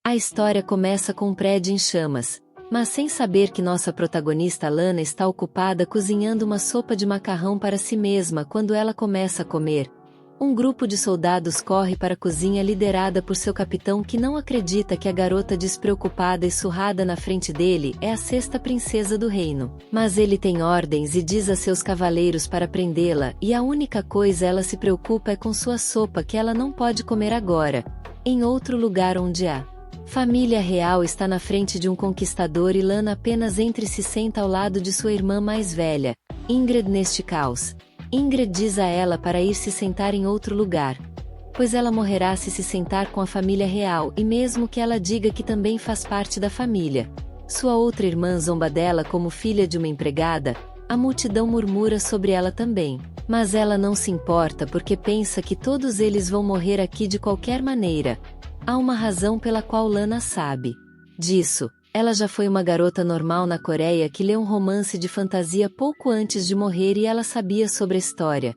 A história começa com um prédio em chamas, mas sem saber que nossa protagonista Lana está ocupada cozinhando uma sopa de macarrão para si mesma quando ela começa a comer. Um grupo de soldados corre para a cozinha liderada por seu capitão que não acredita que a garota despreocupada e surrada na frente dele é a sexta princesa do reino. Mas ele tem ordens e diz a seus cavaleiros para prendê-la e a única coisa ela se preocupa é com sua sopa que ela não pode comer agora, em outro lugar onde a família real está na frente de um conquistador e Lana apenas entra e se senta ao lado de sua irmã mais velha, Ingrid neste caos. Ingrid diz a ela para ir se sentar em outro lugar, pois ela morrerá se sentar com a família real e mesmo que ela diga que também faz parte da família. Sua outra irmã zomba dela como filha de uma empregada, a multidão murmura sobre ela também. Mas ela não se importa porque pensa que todos eles vão morrer aqui de qualquer maneira. Há uma razão pela qual Lana sabe disso. Ela já foi uma garota normal na Coreia que leu um romance de fantasia pouco antes de morrer e ela sabia sobre a história.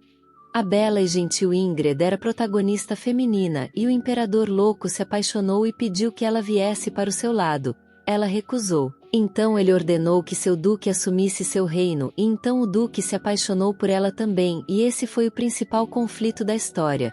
A bela e gentil Ingrid era protagonista feminina e o imperador louco se apaixonou e pediu que ela viesse para o seu lado. Ela recusou. Então ele ordenou que seu duque assumisse seu reino e então o duque se apaixonou por ela também e esse foi o principal conflito da história.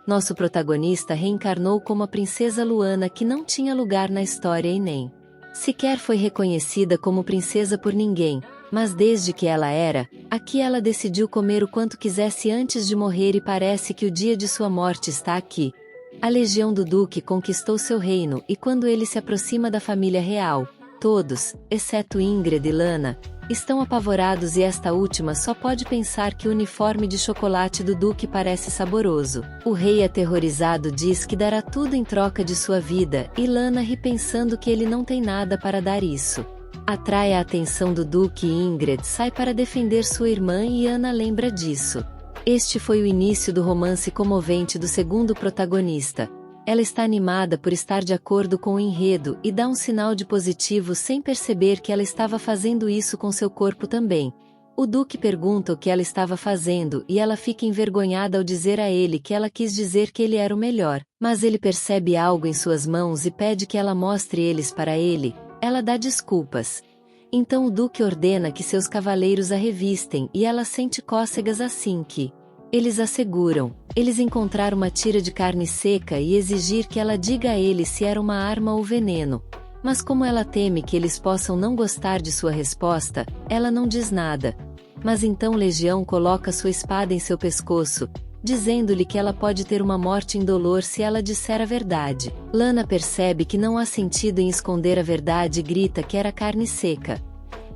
Nosso protagonista reencarnou como a princesa Luana que não tinha lugar na história e nem sequer foi reconhecida como princesa por ninguém, mas desde que ela era, aqui ela decidiu comer o quanto quisesse antes de morrer e parece que o dia de sua morte está aqui. A legião do duque conquistou seu reino e quando ele se aproxima da família real, todos, exceto Ingrid e Lana, estão apavorados e esta última só pode pensar que o uniforme de chocolate do duque parece saboroso. O rei aterrorizado diz que dará tudo em troca de sua vida e Lana ri pensando que ele não tem nada para dar isso. Atrai a atenção do duque e Ingrid sai para defender sua irmã e Ana lembra disso. Este foi o início do romance comovente do segundo protagonista. Ela está animada por estar de acordo com o enredo e dá um sinal de positivo sem perceber que ela estava fazendo isso com seu corpo também. O duque pergunta o que ela estava fazendo e ela fica envergonhada ao dizer a ele que ela quis dizer que ele era o melhor, mas ele percebe algo em suas mãos e pede que ela mostre eles para ele. Ela dá desculpas. Então o duque ordena que seus cavaleiros a revistem e ela sente cócegas assim que eles asseguram, eles encontraram uma tira de carne seca e exigir que ela diga a eles se era uma arma ou veneno. Mas como ela teme que eles possam não gostar de sua resposta, ela não diz nada. Mas então Legião coloca sua espada em seu pescoço, dizendo-lhe que ela pode ter uma morte indolor se ela disser a verdade. Lana percebe que não há sentido em esconder a verdade e grita que era carne seca.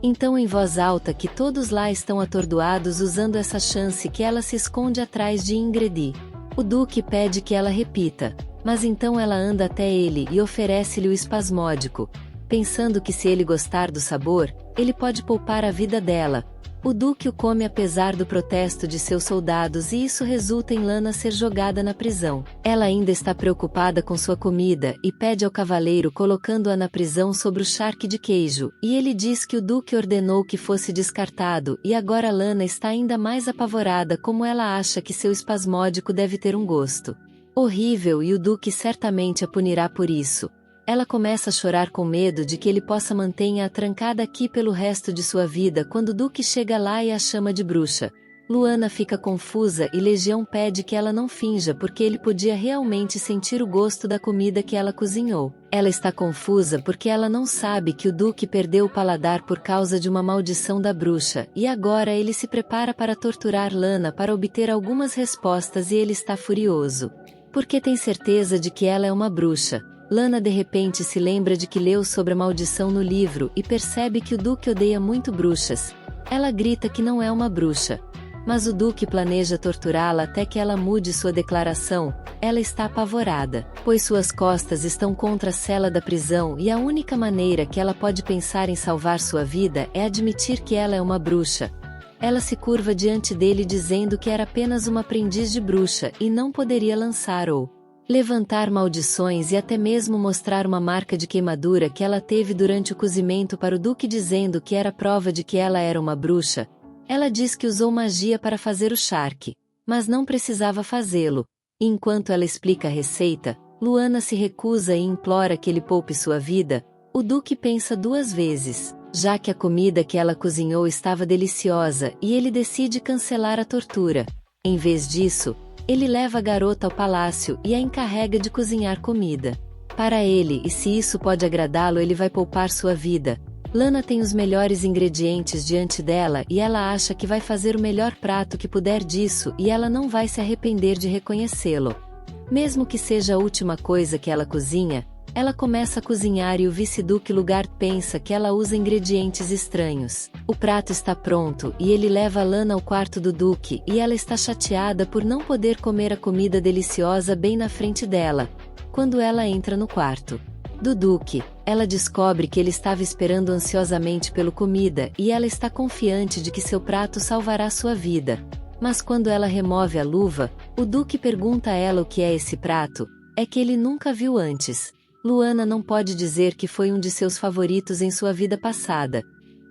Então em voz alta que todos lá estão atordoados usando essa chance que ela se esconde atrás de Ingrid. O duque pede que ela repita, mas então ela anda até ele e oferece-lhe o espasmódico, pensando que se ele gostar do sabor, ele pode poupar a vida dela. O duque o come apesar do protesto de seus soldados e isso resulta em Lana ser jogada na prisão. Ela ainda está preocupada com sua comida e pede ao cavaleiro colocando-a na prisão sobre o charque de queijo, e ele diz que o duque ordenou que fosse descartado e agora Lana está ainda mais apavorada como ela acha que seu espasmódico deve ter um gosto horrível e o duque certamente a punirá por isso. Ela começa a chorar com medo de que ele possa manter-a trancada aqui pelo resto de sua vida quando o duque chega lá e a chama de bruxa. Luana fica confusa e Legião pede que ela não finja porque ele podia realmente sentir o gosto da comida que ela cozinhou. Ela está confusa porque ela não sabe que o duque perdeu o paladar por causa de uma maldição da bruxa e agora ele se prepara para torturar Lana para obter algumas respostas e ele está furioso. Porque tem certeza de que ela é uma bruxa. Lana de repente se lembra de que leu sobre a maldição no livro e percebe que o duque odeia muito bruxas. Ela grita que não é uma bruxa. Mas o duque planeja torturá-la até que ela mude sua declaração. Ela está apavorada, pois suas costas estão contra a cela da prisão e a única maneira que ela pode pensar em salvar sua vida é admitir que ela é uma bruxa. Ela se curva diante dele dizendo que era apenas uma aprendiz de bruxa e não poderia lançar ou levantar maldições e até mesmo mostrar uma marca de queimadura que ela teve durante o cozimento para o duque dizendo que era prova de que ela era uma bruxa. Ela diz que usou magia para fazer o charque, mas não precisava fazê-lo. E enquanto ela explica a receita, Luana se recusa e implora que ele poupe sua vida. O Duque pensa 2 vezes, já que a comida que ela cozinhou estava deliciosa, e ele decide cancelar a tortura. Em vez disso, ele leva a garota ao palácio e a encarrega de cozinhar comida para ele, e se isso pode agradá-lo, ele vai poupar sua vida. Lana tem os melhores ingredientes diante dela e ela acha que vai fazer o melhor prato que puder disso, e ela não vai se arrepender de reconhecê-lo. Mesmo que seja a última coisa que ela cozinha, ela começa a cozinhar e o vice-duque Lugard pensa que ela usa ingredientes estranhos. O prato está pronto e ele leva Lana ao quarto do duque, e ela está chateada por não poder comer a comida deliciosa bem na frente dela. Quando ela entra no quarto do duque, ela descobre que ele estava esperando ansiosamente pela comida e ela está confiante de que seu prato salvará sua vida. Mas quando ela remove a luva, o duque pergunta a ela o que é esse prato, é que ele nunca viu antes. Luana não pode dizer que foi um de seus favoritos em sua vida passada.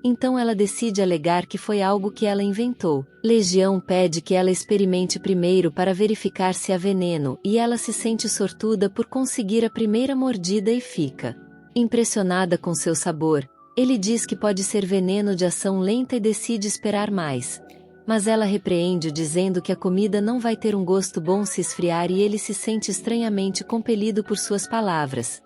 Então ela decide alegar que foi algo que ela inventou. Legião pede que ela experimente primeiro para verificar se há veneno, e ela se sente sortuda por conseguir a primeira mordida e fica impressionada com seu sabor. Ele diz que pode ser veneno de ação lenta e decide esperar mais. Mas ela repreende-o dizendo que a comida não vai ter um gosto bom se esfriar, e ele se sente estranhamente compelido por suas palavras.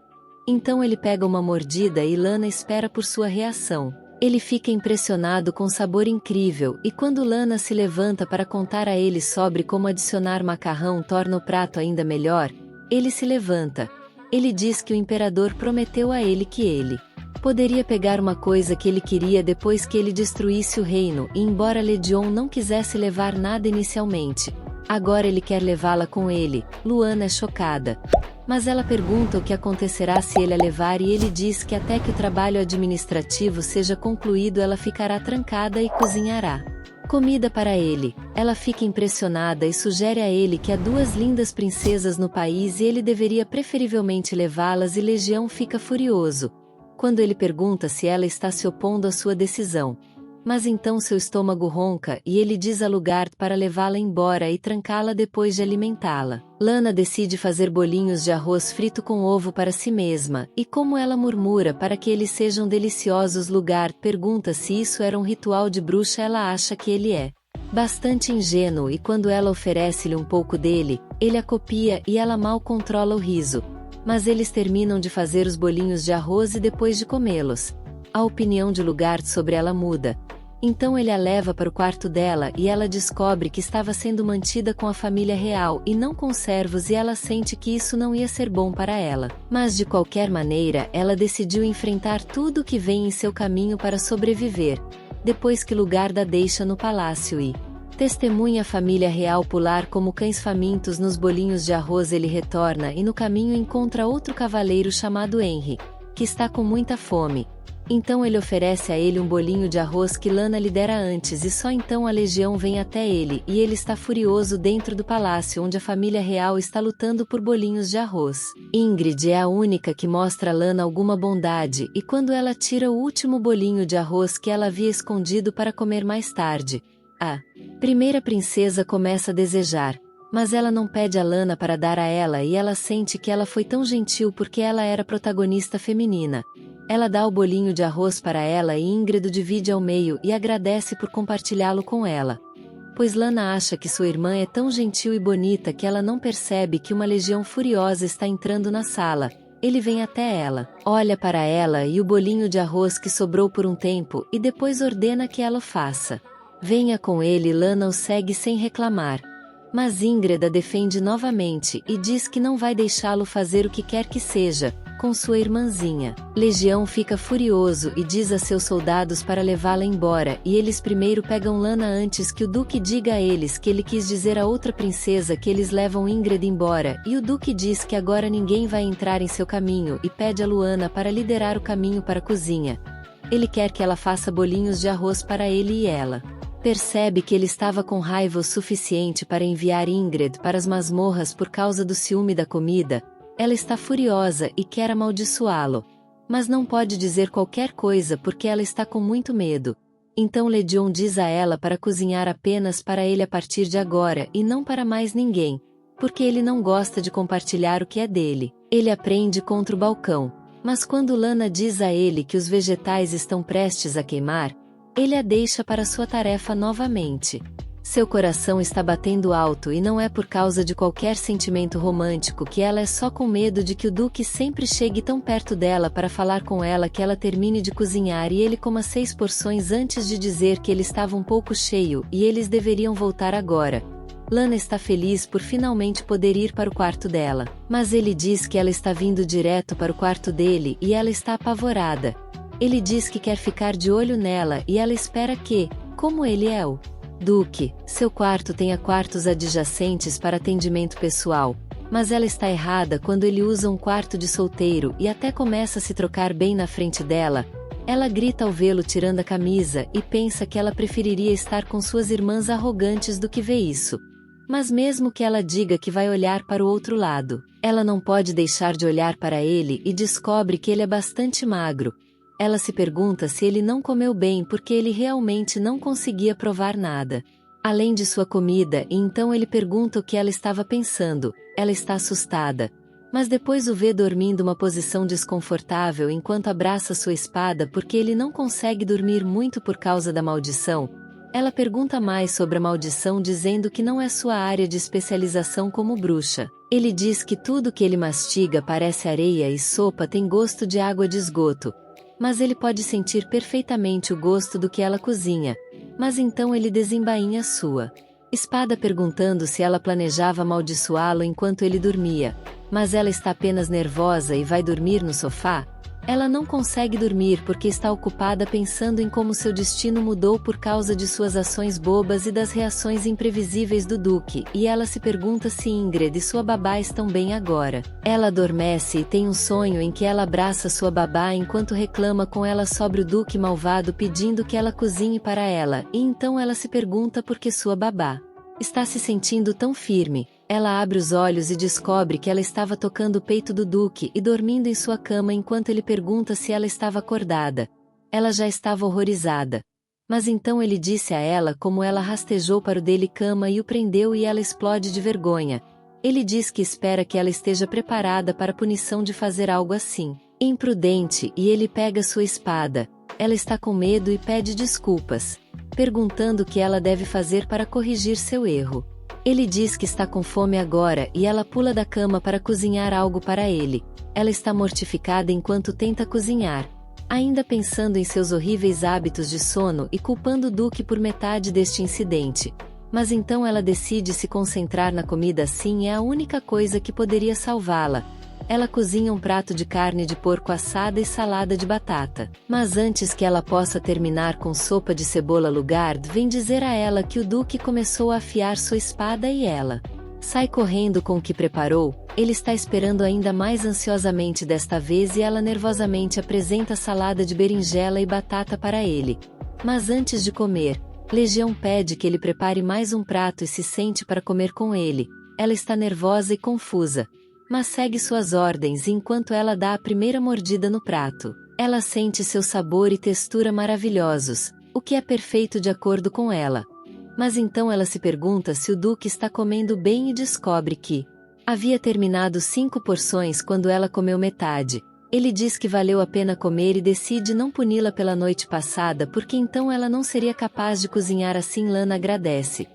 Então ele pega uma mordida e Lana espera por sua reação. Ele fica impressionado com o sabor incrível, e quando Lana se levanta para contar a ele sobre como adicionar macarrão torna o prato ainda melhor, ele se levanta. Ele diz que o imperador prometeu a ele que ele poderia pegar uma coisa que ele queria depois que ele destruísse o reino, e embora Legion não quisesse levar nada inicialmente, agora ele quer levá-la com ele. Luana é chocada. Mas ela pergunta o que acontecerá se ele a levar, e ele diz que até que o trabalho administrativo seja concluído ela ficará trancada e cozinhará comida para ele. Ela fica impressionada e sugere a ele que há 2 lindas princesas no país e ele deveria preferivelmente levá-las, e Legião fica furioso quando ele pergunta se ela está se opondo à sua decisão. Mas então seu estômago ronca e ele diz a Lugard para levá-la embora e trancá-la depois de alimentá-la. Lana decide fazer bolinhos de arroz frito com ovo para si mesma, e como ela murmura para que eles sejam deliciosos, Lugard pergunta se isso era um ritual de bruxa. Ela acha que ele é bastante ingênuo, e quando ela oferece-lhe um pouco dele, ele a copia e ela mal controla o riso. Mas eles terminam de fazer os bolinhos de arroz e depois de comê-los, a opinião de Lugard sobre ela muda. Então ele a leva para o quarto dela e ela descobre que estava sendo mantida com a família real e não com servos, e ela sente que isso não ia ser bom para ela. Mas de qualquer maneira, ela decidiu enfrentar tudo que vem em seu caminho para sobreviver. Depois que Lugard a deixa no palácio e testemunha a família real pular como cães famintos nos bolinhos de arroz, ele retorna e no caminho encontra outro cavaleiro chamado Henry, que está com muita fome. Então ele oferece a ele um bolinho de arroz que Lana lhe dera antes, e só então a legião vem até ele, e ele está furioso dentro do palácio onde a família real está lutando por bolinhos de arroz. Ingrid é a única que mostra a Lana alguma bondade, e quando ela tira o último bolinho de arroz que ela havia escondido para comer mais tarde, a primeira princesa começa a desejar. Mas ela não pede a Lana para dar a ela, e ela sente que ela foi tão gentil porque ela era protagonista feminina. Ela dá o bolinho de arroz para ela e Ingrid o divide ao meio e agradece por compartilhá-lo com ela. Pois Lana acha que sua irmã é tão gentil e bonita que ela não percebe que uma legião furiosa está entrando na sala. Ele vem até ela, olha para ela e o bolinho de arroz que sobrou por um tempo e depois ordena que ela o faça. Venha com ele, Lana o segue sem reclamar. Mas Ingrid a defende novamente e diz que não vai deixá-lo fazer o que quer que seja com sua irmãzinha. Legião fica furioso e diz a seus soldados para levá-la embora, e eles primeiro pegam Lana antes que o Duque diga a eles que ele quis dizer a outra princesa que eles levam Ingrid embora, e o Duque diz que agora ninguém vai entrar em seu caminho e pede a Luana para liderar o caminho para a cozinha. Ele quer que ela faça bolinhos de arroz para ele, e ela percebe que ele estava com raiva o suficiente para enviar Ingrid para as masmorras por causa do ciúme da comida. Ela está furiosa e quer amaldiçoá-lo. Mas não pode dizer qualquer coisa porque ela está com muito medo. Então Legion diz a ela para cozinhar apenas para ele a partir de agora e não para mais ninguém. porque ele não gosta de compartilhar o que é dele. Ele aprende contra o balcão. Mas quando Lana diz a ele que os vegetais estão prestes a queimar, ele a deixa para sua tarefa novamente. Seu coração está batendo alto e não é por causa de qualquer sentimento romântico que ela é só com medo de que o Duque sempre chegue tão perto dela para falar com ela que ela termine de cozinhar e ele coma 6 porções antes de dizer que ele estava um pouco cheio e eles deveriam voltar agora. Lana está feliz por finalmente poder ir para o quarto dela, mas ele diz que ela está vindo direto para o quarto dele e ela está apavorada. Ele diz que quer ficar de olho nela e ela espera que, como ele é o Duque, seu quarto tenha quartos adjacentes para atendimento pessoal, mas ela está errada quando ele usa um quarto de solteiro e até começa a se trocar bem na frente dela. Ela grita ao vê-lo tirando a camisa e pensa que ela preferiria estar com suas irmãs arrogantes do que ver isso. Mas mesmo que ela diga que vai olhar para o outro lado, ela não pode deixar de olhar para ele e descobre que ele é bastante magro. Ela se pergunta se ele não comeu bem porque ele realmente não conseguia provar nada além de sua comida e então ele pergunta o que ela estava pensando. Ela está assustada. Mas depois o vê dormindo uma posição desconfortável enquanto abraça sua espada porque ele não consegue dormir muito por causa da maldição. Ela pergunta mais sobre a maldição dizendo que não é sua área de especialização como bruxa. Ele diz que tudo que ele mastiga parece areia e sopa tem gosto de água de esgoto. Mas ele pode sentir perfeitamente o gosto do que ela cozinha. Mas então ele desembainha sua espada perguntando se ela planejava amaldiçoá-lo enquanto ele dormia. Mas ela está apenas nervosa e vai dormir no sofá. Ela não consegue dormir porque está ocupada pensando em como seu destino mudou por causa de suas ações bobas e das reações imprevisíveis do Duque, e ela se pergunta se Ingrid e sua babá estão bem agora. Ela adormece e tem um sonho em que ela abraça sua babá enquanto reclama com ela sobre o Duque malvado pedindo que ela cozinhe para ela, e então ela se pergunta por que sua babá está se sentindo tão firme. Ela abre os olhos e descobre que ela estava tocando o peito do Duque e dormindo em sua cama enquanto ele pergunta se ela estava acordada. Ela já estava horrorizada. Mas então ele disse a ela como ela rastejou para o dele cama e o prendeu e ela explode de vergonha. Ele diz que espera que ela esteja preparada para a punição de fazer algo assim. Imprudente, e ele pega sua espada. Ela está com medo e pede desculpas, perguntando o que ela deve fazer para corrigir seu erro. Ele diz que está com fome agora e ela pula da cama para cozinhar algo para ele. Ela está mortificada enquanto tenta cozinhar, ainda pensando em seus horríveis hábitos de sono e culpando o Duque por metade deste incidente. Mas então ela decide se concentrar na comida, assim é a única coisa que poderia salvá-la. Ela cozinha um prato de carne de porco assada e salada de batata. Mas antes que ela possa terminar com sopa de cebola Lugard vem dizer a ela que o Duque começou a afiar sua espada e ela sai correndo com o que preparou. Ele está esperando ainda mais ansiosamente desta vez e ela nervosamente apresenta salada de berinjela e batata para ele. Mas antes de comer, Legião pede que ele prepare mais um prato e se sente para comer com ele. Ela está nervosa e confusa, mas segue suas ordens enquanto ela dá a primeira mordida no prato. Ela sente seu sabor e textura maravilhosos, o que é perfeito de acordo com ela. Mas então ela se pergunta se o Duque está comendo bem e descobre que havia terminado 5 porções quando ela comeu metade. Ele diz que valeu a pena comer e decide não puni-la pela noite passada porque então ela não seria capaz de cozinhar assim. Lana agradece.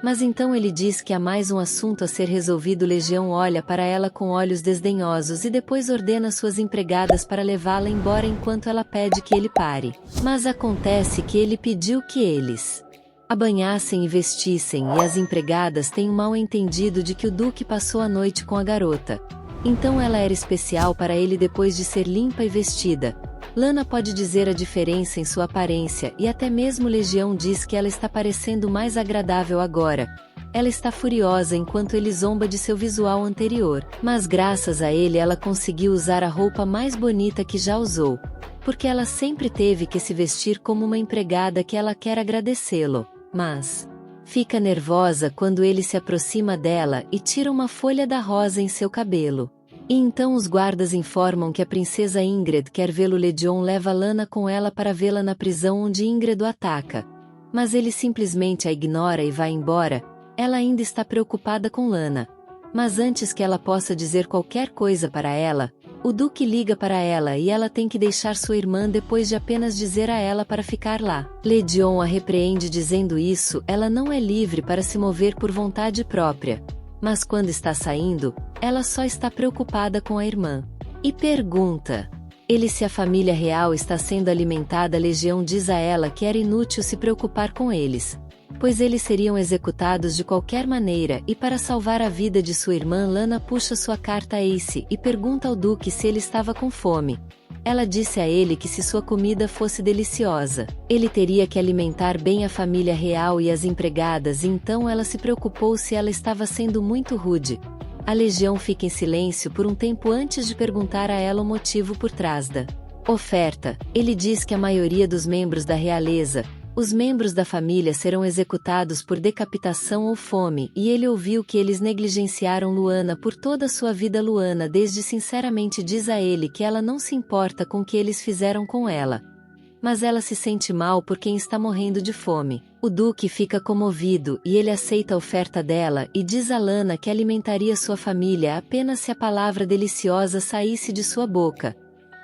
Mas então ele diz que há mais um assunto a ser resolvido. Legião olha para ela com olhos desdenhosos e depois ordena suas empregadas para levá-la embora enquanto ela pede que ele pare. Mas acontece que ele pediu que eles a banhassem e vestissem e as empregadas têm um mal-entendido de que o Duque passou a noite com a garota. Então ela era especial para ele depois de ser limpa e vestida. Lana pode dizer a diferença em sua aparência e até mesmo Legião diz que ela está parecendo mais agradável agora. Ela está furiosa enquanto ele zomba de seu visual anterior, mas graças a ele ela conseguiu usar a roupa mais bonita que já usou, porque ela sempre teve que se vestir como uma empregada que ela quer agradecê-lo, mas fica nervosa quando ele se aproxima dela e tira uma folha da rosa em seu cabelo. E então os guardas informam que a princesa Ingrid quer vê-lo. Legião leva Lana com ela para vê-la na prisão onde Ingrid o ataca. Mas ele simplesmente a ignora e vai embora. Ela ainda está preocupada com Lana. Mas antes que ela possa dizer qualquer coisa para ela, o Duque liga para ela e ela tem que deixar sua irmã depois de apenas dizer a ela para ficar lá. Ledion a repreende dizendo isso, ela não é livre para se mover por vontade própria. Mas quando está saindo, ela só está preocupada com a irmã. E pergunta ele se a família real está sendo alimentada. Legião diz a ela que era inútil se preocupar com eles, pois eles seriam executados de qualquer maneira, e para salvar a vida de sua irmã, Lana puxa sua carta a Ace e pergunta ao Duque se ele estava com fome. Ela disse a ele que se sua comida fosse deliciosa, ele teria que alimentar bem a família real e as empregadas, e então ela se preocupou se ela estava sendo muito rude. A Legião fica em silêncio por um tempo antes de perguntar a ela o motivo por trás da oferta. Ele diz que a maioria dos membros da realeza, os membros da família, serão executados por decapitação ou fome, e ele ouviu que eles negligenciaram Luana por toda a sua vida. Luana sinceramente diz a ele que ela não se importa com o que eles fizeram com ela, mas ela se sente mal por quem está morrendo de fome. O Duque fica comovido e ele aceita a oferta dela e diz a Lana que alimentaria sua família apenas se a palavra deliciosa saísse de sua boca.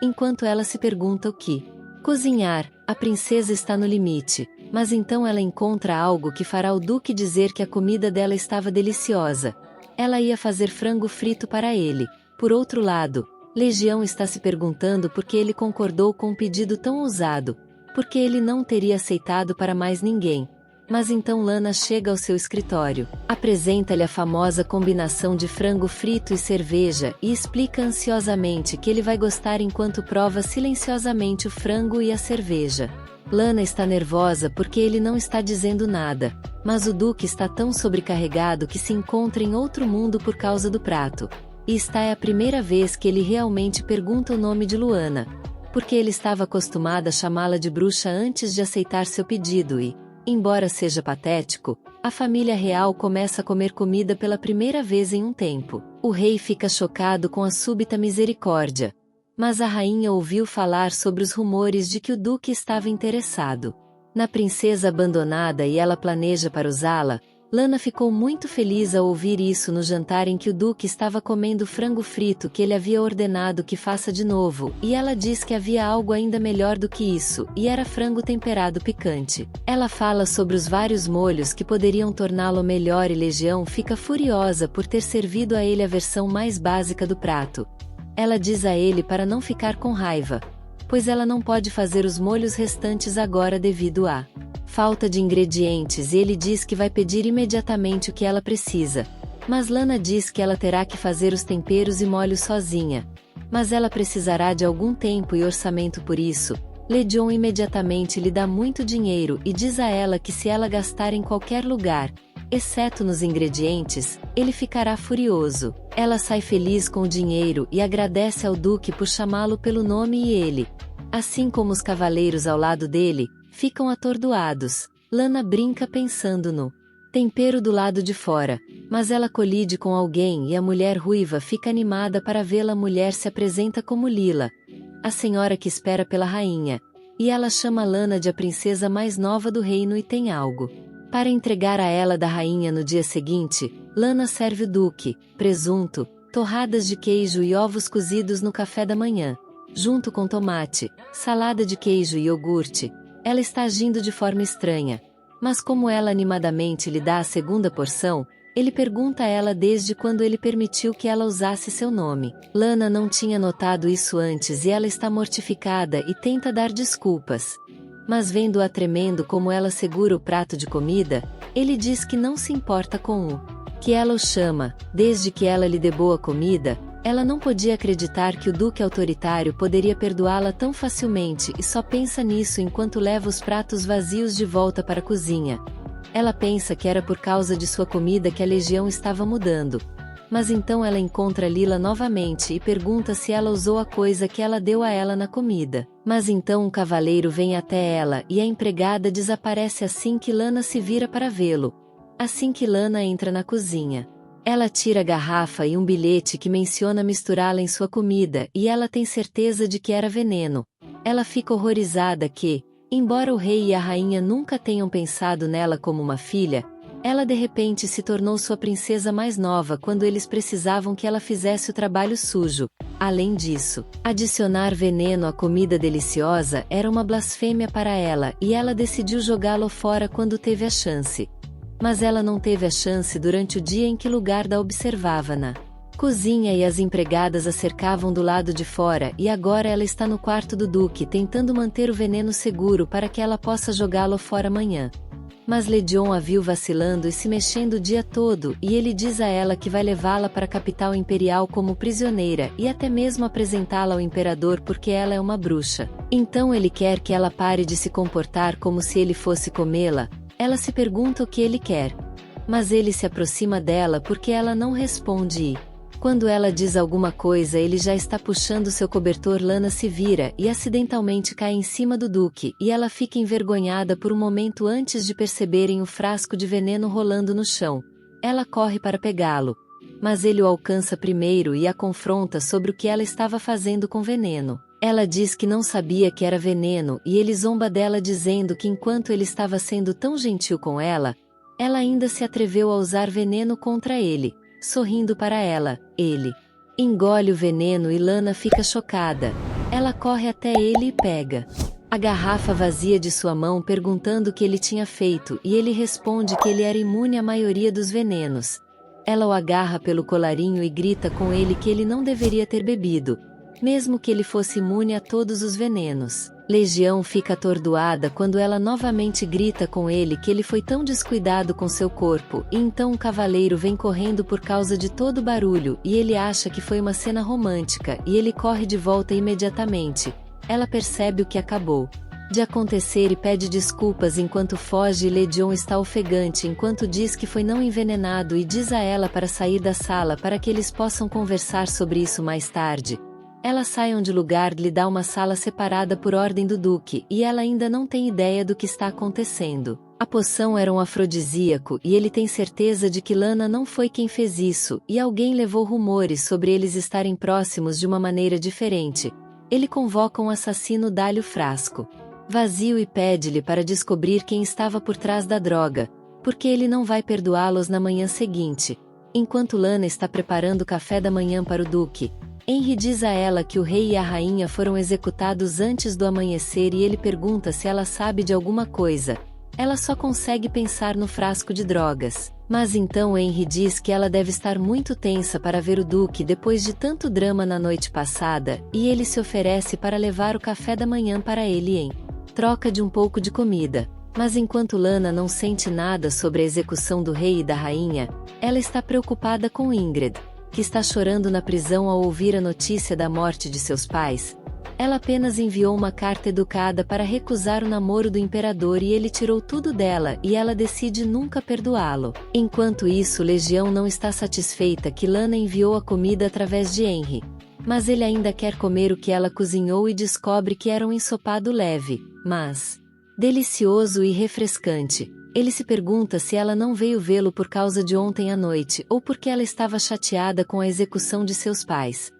Enquanto ela se pergunta o que cozinhar, a princesa está no limite, mas então ela encontra algo que fará o Duque dizer que a comida dela estava deliciosa. Ela ia fazer frango frito para ele. Por outro lado, Legião está se perguntando por que ele concordou com um pedido tão ousado, porque ele não teria aceitado para mais ninguém. Mas então Lana chega ao seu escritório, apresenta-lhe a famosa combinação de frango frito e cerveja e explica ansiosamente que ele vai gostar enquanto prova silenciosamente o frango e a cerveja. Lana está nervosa porque ele não está dizendo nada, mas o Duque está tão sobrecarregado que se encontra em outro mundo por causa do prato. E esta é a primeira vez que ele realmente pergunta o nome de Luana, porque ele estava acostumado a chamá-la de bruxa antes de aceitar seu pedido e, embora seja patético, a família real começa a comer comida pela primeira vez em um tempo. O rei fica chocado com a súbita misericórdia, mas a rainha ouviu falar sobre os rumores de que o Duque estava interessado na princesa abandonada e ela planeja para usá-la. Lana ficou muito feliz ao ouvir isso no jantar em que o Duque estava comendo frango frito que ele havia ordenado que faça de novo, e ela diz que havia algo ainda melhor do que isso, e era frango temperado picante. Ela fala sobre os vários molhos que poderiam torná-lo melhor e Legião fica furiosa por ter servido a ele a versão mais básica do prato. Ela diz a ele para não ficar com raiva, pois ela não pode fazer os molhos restantes agora devido à falta de ingredientes, e ele diz que vai pedir imediatamente o que ela precisa. Mas Lana diz que ela terá que fazer os temperos e molhos sozinha. Mas ela precisará de algum tempo e orçamento por isso. Legion imediatamente lhe dá muito dinheiro e diz a ela que se ela gastar em qualquer lugar, exceto nos ingredientes, ele ficará furioso. Ela sai feliz com o dinheiro e agradece ao Duque por chamá-lo pelo nome e ele, assim como os cavaleiros ao lado dele, ficam atordoados. Lana brinca pensando no tempero do lado de fora, mas ela colide com alguém e a mulher ruiva fica animada para vê-la. A mulher se apresenta como Lila, a senhora que espera pela rainha, e ela chama Lana de a princesa mais nova do reino e tem algo para entregar a ela da rainha. No dia seguinte, Lana serve o Duque presunto, torradas de queijo e ovos cozidos no café da manhã, junto com tomate, salada de queijo e iogurte. Ela está agindo de forma estranha, mas como ela animadamente lhe dá a segunda porção, ele pergunta a ela desde quando ele permitiu que ela usasse seu nome. Lana não tinha notado isso antes e ela está mortificada e tenta dar desculpas. Mas vendo-a tremendo como ela segura o prato de comida, ele diz que não se importa com o que ela o chama. Desde que ela lhe dê boa comida, ela não podia acreditar que o Duque autoritário poderia perdoá-la tão facilmente e só pensa nisso enquanto leva os pratos vazios de volta para a cozinha. Ela pensa que era por causa de sua comida que a Legião estava mudando. Mas então ela encontra Lila novamente e pergunta se ela usou a coisa que ela deu a ela na comida. Mas então um cavaleiro vem até ela e a empregada desaparece assim que Lana se vira para vê-lo. Assim que Lana entra na cozinha, ela tira a garrafa e um bilhete que menciona misturá-la em sua comida e ela tem certeza de que era veneno. Ela fica horrorizada que, embora o rei e a rainha nunca tenham pensado nela como uma filha, Ela de repente se tornou sua princesa mais nova quando eles precisavam que ela fizesse o trabalho sujo. Além disso, adicionar veneno à comida deliciosa era uma blasfêmia para ela e ela decidiu jogá-lo fora quando teve a chance. Mas ela não teve a chance durante o dia em que Lugarda observava na cozinha e as empregadas a cercavam do lado de fora e agora ela está no quarto do Duque tentando manter o veneno seguro para que ela possa jogá-lo fora amanhã. Mas Ledion a viu vacilando e se mexendo o dia todo e ele diz a ela que vai levá-la para a capital imperial como prisioneira e até mesmo apresentá-la ao imperador porque ela é uma bruxa. Então ele quer que ela pare de se comportar como se ele fosse comê-la. Ela se pergunta o que ele quer. Mas ele se aproxima dela porque ela não responde e, quando ela diz alguma coisa ele já está puxando seu cobertor. Lana se vira e acidentalmente cai em cima do Duque e ela fica envergonhada por um momento antes de perceberem o frasco de veneno rolando no chão. Ela corre para pegá-lo. Mas ele o alcança primeiro e a confronta sobre o que ela estava fazendo com veneno. Ela diz que não sabia que era veneno e ele zomba dela dizendo que enquanto ele estava sendo tão gentil com ela, ela ainda se atreveu a usar veneno contra ele. Sorrindo para ela, ele engole o veneno e Lana fica chocada. Ela corre até ele e pega a garrafa vazia de sua mão perguntando o que ele tinha feito e ele responde que ele era imune à maioria dos venenos. Ela o agarra pelo colarinho e grita com ele que ele não deveria ter bebido, mesmo que ele fosse imune a todos os venenos. Legião fica atordoada quando ela novamente grita com ele que ele foi tão descuidado com seu corpo, e então um cavaleiro vem correndo por causa de todo o barulho e ele acha que foi uma cena romântica e ele corre de volta imediatamente. Ela percebe o que acabou de acontecer e pede desculpas enquanto foge e Ledion está ofegante enquanto diz que foi não envenenado e diz a ela para sair da sala para que eles possam conversar sobre isso mais tarde. Ela sai onde Lugarda lhe dá uma sala separada por ordem do Duque e ela ainda não tem ideia do que está acontecendo. A poção era um afrodisíaco e ele tem certeza de que Lana não foi quem fez isso e alguém levou rumores sobre eles estarem próximos de uma maneira diferente. Ele convoca um assassino, dá-lhe o frasco vazio e pede-lhe para descobrir quem estava por trás da droga, porque ele não vai perdoá-los na manhã seguinte. Enquanto Lana está preparando o café da manhã para o Duque, Henry diz a ela que o rei e a rainha foram executados antes do amanhecer e ele pergunta se ela sabe de alguma coisa. Ela só consegue pensar no frasco de drogas. Mas então Henry diz que ela deve estar muito tensa para ver o Duque depois de tanto drama na noite passada, e ele se oferece para levar o café da manhã para ele em troca de um pouco de comida. Mas enquanto Lana não sente nada sobre a execução do rei e da rainha, ela está preocupada com Ingrid, que está chorando na prisão ao ouvir a notícia da morte de seus pais. Ela apenas enviou uma carta educada para recusar o namoro do imperador e ele tirou tudo dela e ela decide nunca perdoá-lo. Enquanto isso, Legião não está satisfeita que Lana enviou a comida através de Henry. Mas ele ainda quer comer o que ela cozinhou e descobre que era um ensopado leve, mas delicioso e refrescante. Ele se pergunta se ela não veio vê-lo por causa de ontem à noite ou porque ela estava chateada com a execução de seus pais.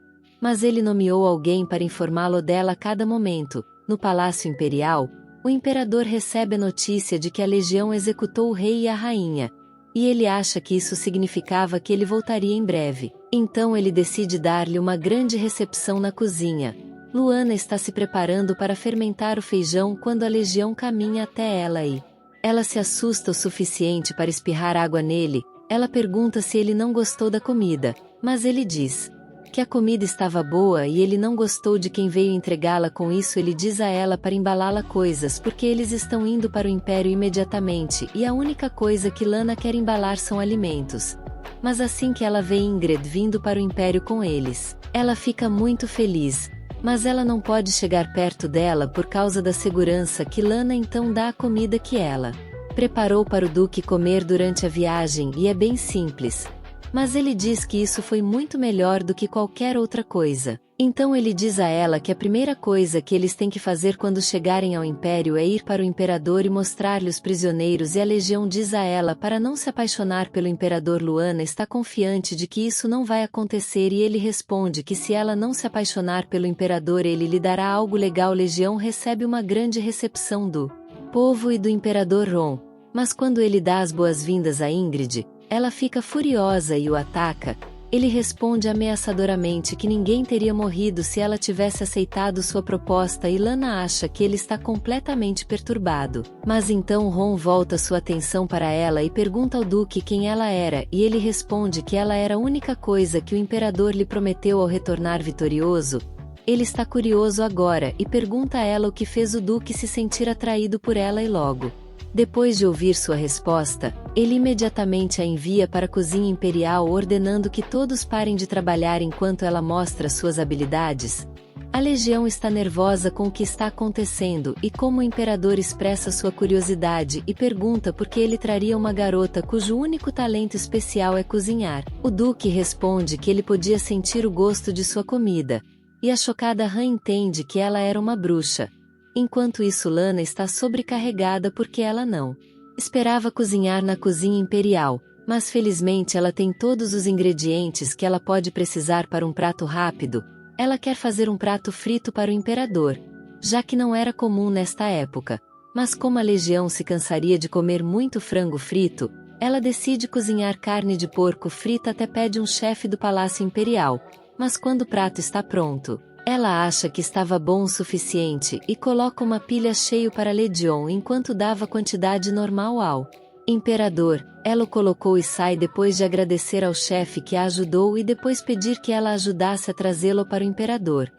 Mas ele nomeou alguém para informá-lo dela a cada momento. No Palácio Imperial, o imperador recebe a notícia de que a legião executou o rei e a rainha, e ele acha que isso significava que ele voltaria em breve. Então ele decide dar-lhe uma grande recepção na cozinha. Luana está se preparando para fermentar o feijão quando a legião caminha até ela e ela se assusta o suficiente para espirrar água nele. Ela pergunta se ele não gostou da comida, mas ele diz que a comida estava boa e ele não gostou de quem veio entregá-la. Com isso ele diz a ela para embalá-la coisas porque eles estão indo para o Império imediatamente e a única coisa que Lana quer embalar são alimentos. Mas assim que ela vê Ingrid vindo para o Império com eles, ela fica muito feliz. Mas ela não pode chegar perto dela por causa da segurança que Lana então dá a comida que ela preparou para o Duque comer durante a viagem e é bem simples. Mas ele diz que isso foi muito melhor do que qualquer outra coisa. Então ele diz a ela que a primeira coisa que eles têm que fazer quando chegarem ao Império é ir para o Imperador e mostrar-lhe os prisioneiros e a legião diz a ela para não se apaixonar pelo Imperador. Luana está confiante de que isso não vai acontecer e ele responde que se ela não se apaixonar pelo Imperador ele lhe dará algo legal. Legião recebe uma grande recepção do povo e do Imperador Ron. Mas quando ele dá as boas-vindas a Ingrid, ela fica furiosa e o ataca. Ele responde ameaçadoramente que ninguém teria morrido se ela tivesse aceitado sua proposta e Lana acha que ele está completamente perturbado. Mas então Ron volta sua atenção para ela e pergunta ao Duque quem ela era e ele responde que ela era a única coisa que o imperador lhe prometeu ao retornar vitorioso. Ele está curioso agora e pergunta a ela o que fez o Duque se sentir atraído por ela e logo depois de ouvir sua resposta, ele imediatamente a envia para a cozinha imperial ordenando que todos parem de trabalhar enquanto ela mostra suas habilidades. A legião está nervosa com o que está acontecendo e como o imperador expressa sua curiosidade e pergunta por que ele traria uma garota cujo único talento especial é cozinhar. O Duque responde que ele podia sentir o gosto de sua comida. E a chocada Han entende que ela era uma bruxa. Enquanto isso Lana está sobrecarregada porque ela não esperava cozinhar na cozinha imperial, mas felizmente ela tem todos os ingredientes que ela pode precisar para um prato rápido. Ela quer fazer um prato frito para o imperador, já que não era comum nesta época. Mas como a legião se cansaria de comer muito frango frito, ela decide cozinhar carne de porco frita até pede um chefe do palácio imperial. Mas quando o prato está pronto, ela acha que estava bom o suficiente e coloca uma pilha cheia para Legion enquanto dava a quantidade normal ao imperador. Ela o colocou e sai depois de agradecer ao chefe que a ajudou e depois pedir que ela ajudasse a trazê-lo para o imperador.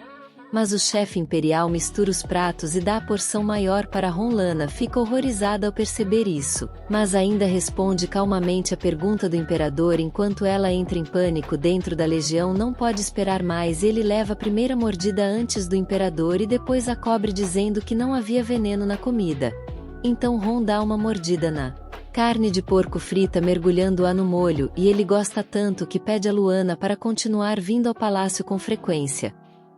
Mas o chefe imperial mistura os pratos e dá a porção maior para Ron. Lana fica horrorizada ao perceber isso, mas ainda responde calmamente a pergunta do imperador enquanto ela entra em pânico dentro da legião. Não pode esperar mais. Ele leva a primeira mordida antes do imperador e depois a cobre dizendo que não havia veneno na comida. Então Ron dá uma mordida na carne de porco frita mergulhando-a no molho e ele gosta tanto que pede a Luana para continuar vindo ao palácio com frequência.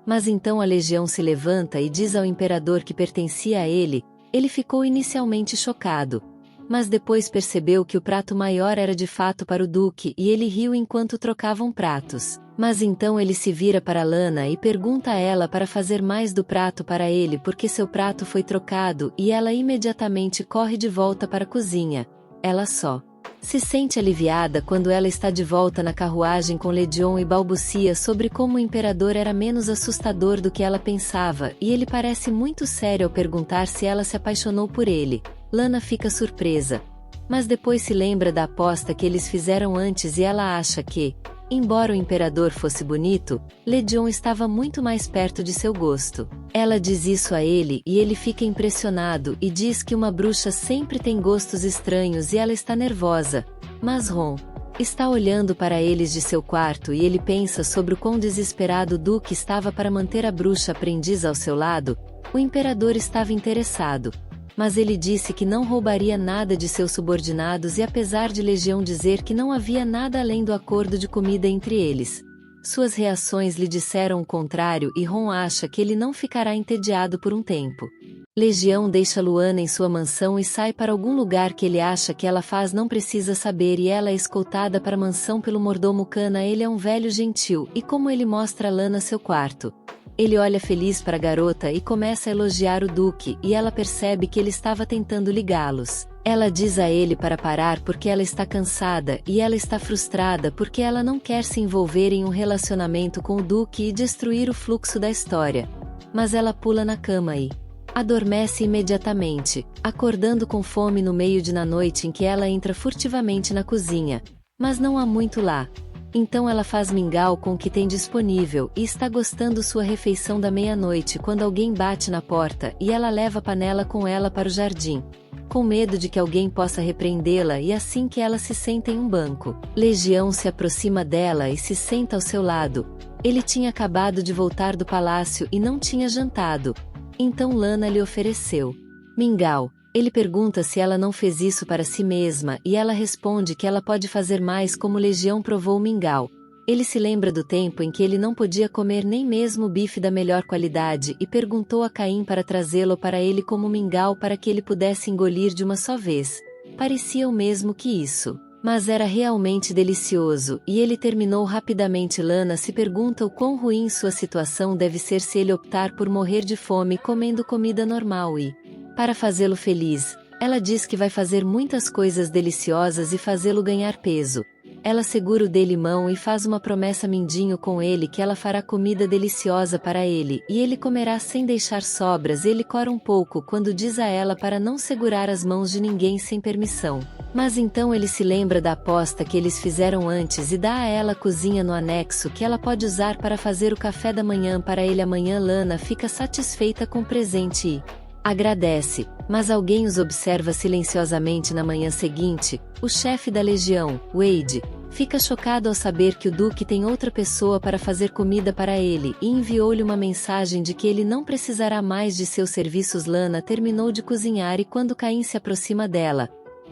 Mas então a legião se levanta e diz ao imperador que pertencia a ele. Ele ficou inicialmente chocado, mas depois percebeu que o prato maior era de fato para o Duque e ele riu enquanto trocavam pratos. Mas então ele se vira para Lana e pergunta a ela para fazer mais do prato para ele porque seu prato foi trocado e ela imediatamente corre de volta para a cozinha. Ela só se sente aliviada quando ela está de volta na carruagem com Legion e balbucia sobre como o imperador era menos assustador do que ela pensava e ele parece muito sério ao perguntar se ela se apaixonou por ele. Lana fica surpresa, mas depois se lembra da aposta que eles fizeram antes e ela acha que, embora o imperador fosse bonito, Legion estava muito mais perto de seu gosto. Ela diz isso a ele e ele fica impressionado e diz que uma bruxa sempre tem gostos estranhos e ela está nervosa. Mas Ron está olhando para eles de seu quarto e ele pensa sobre o quão desesperado o Duque estava para manter a bruxa aprendiz ao seu lado. O imperador estava interessado, mas ele disse que não roubaria nada de seus subordinados e apesar de Legião dizer que não havia nada além do acordo de comida entre eles, suas reações lhe disseram o contrário e Ron acha que ele não ficará entediado por um tempo. Legião deixa Luana em sua mansão e sai para algum lugar que ele acha que ela faz não precisa saber e ela é escoltada para a mansão pelo mordomo Kana. Ele é um velho gentil e como ele mostra a Lana seu quarto, ele olha feliz para a garota e começa a elogiar o Duque e ela percebe que ele estava tentando ligá-los. Ela diz a ele para parar porque ela está cansada e ela está frustrada porque ela não quer se envolver em um relacionamento com o Duque e destruir o fluxo da história. Mas ela pula na cama e adormece imediatamente, acordando com fome no meio da noite em que ela entra furtivamente na cozinha. Mas não há muito lá. Então ela faz mingau com o que tem disponível e está gostando sua refeição da meia-noite quando alguém bate na porta e ela leva a panela com ela para o jardim, com medo de que alguém possa repreendê-la e assim que ela se senta em um banco, Legião se aproxima dela e se senta ao seu lado. Ele tinha acabado de voltar do palácio e não tinha jantado. Então Lana lhe ofereceu mingau. Ele pergunta se ela não fez isso para si mesma e ela responde que ela pode fazer mais como Legião provou o mingau. Ele se lembra do tempo em que ele não podia comer nem mesmo o bife da melhor qualidade e perguntou a Caim para trazê-lo para ele como mingau para que ele pudesse engolir de uma só vez. Parecia o mesmo que isso, mas era realmente delicioso e ele terminou rapidamente. Lana se pergunta o quão ruim sua situação deve ser se ele optar por morrer de fome comendo comida normal e, para fazê-lo feliz, Ela diz que vai fazer muitas coisas deliciosas e fazê-lo ganhar peso. Ela segura o de limão e faz uma promessa mindinho com ele que ela fará comida deliciosa para ele, e ele comerá sem deixar sobras. Ele cora um pouco quando diz a ela para não segurar as mãos de ninguém sem permissão. Mas então ele se lembra da aposta que eles fizeram antes e dá a ela a cozinha no anexo que ela pode usar para fazer o café da manhã para ele. Amanhã Lana fica satisfeita com o presente e agradece, mas alguém os observa silenciosamente na manhã seguinte. O chefe da legião, Wade, fica chocado ao saber que o Duque tem outra pessoa para fazer comida para ele e enviou-lhe uma mensagem de que ele não precisará mais de seus serviços. Lana terminou de cozinhar e quando Caim se aproxima dela,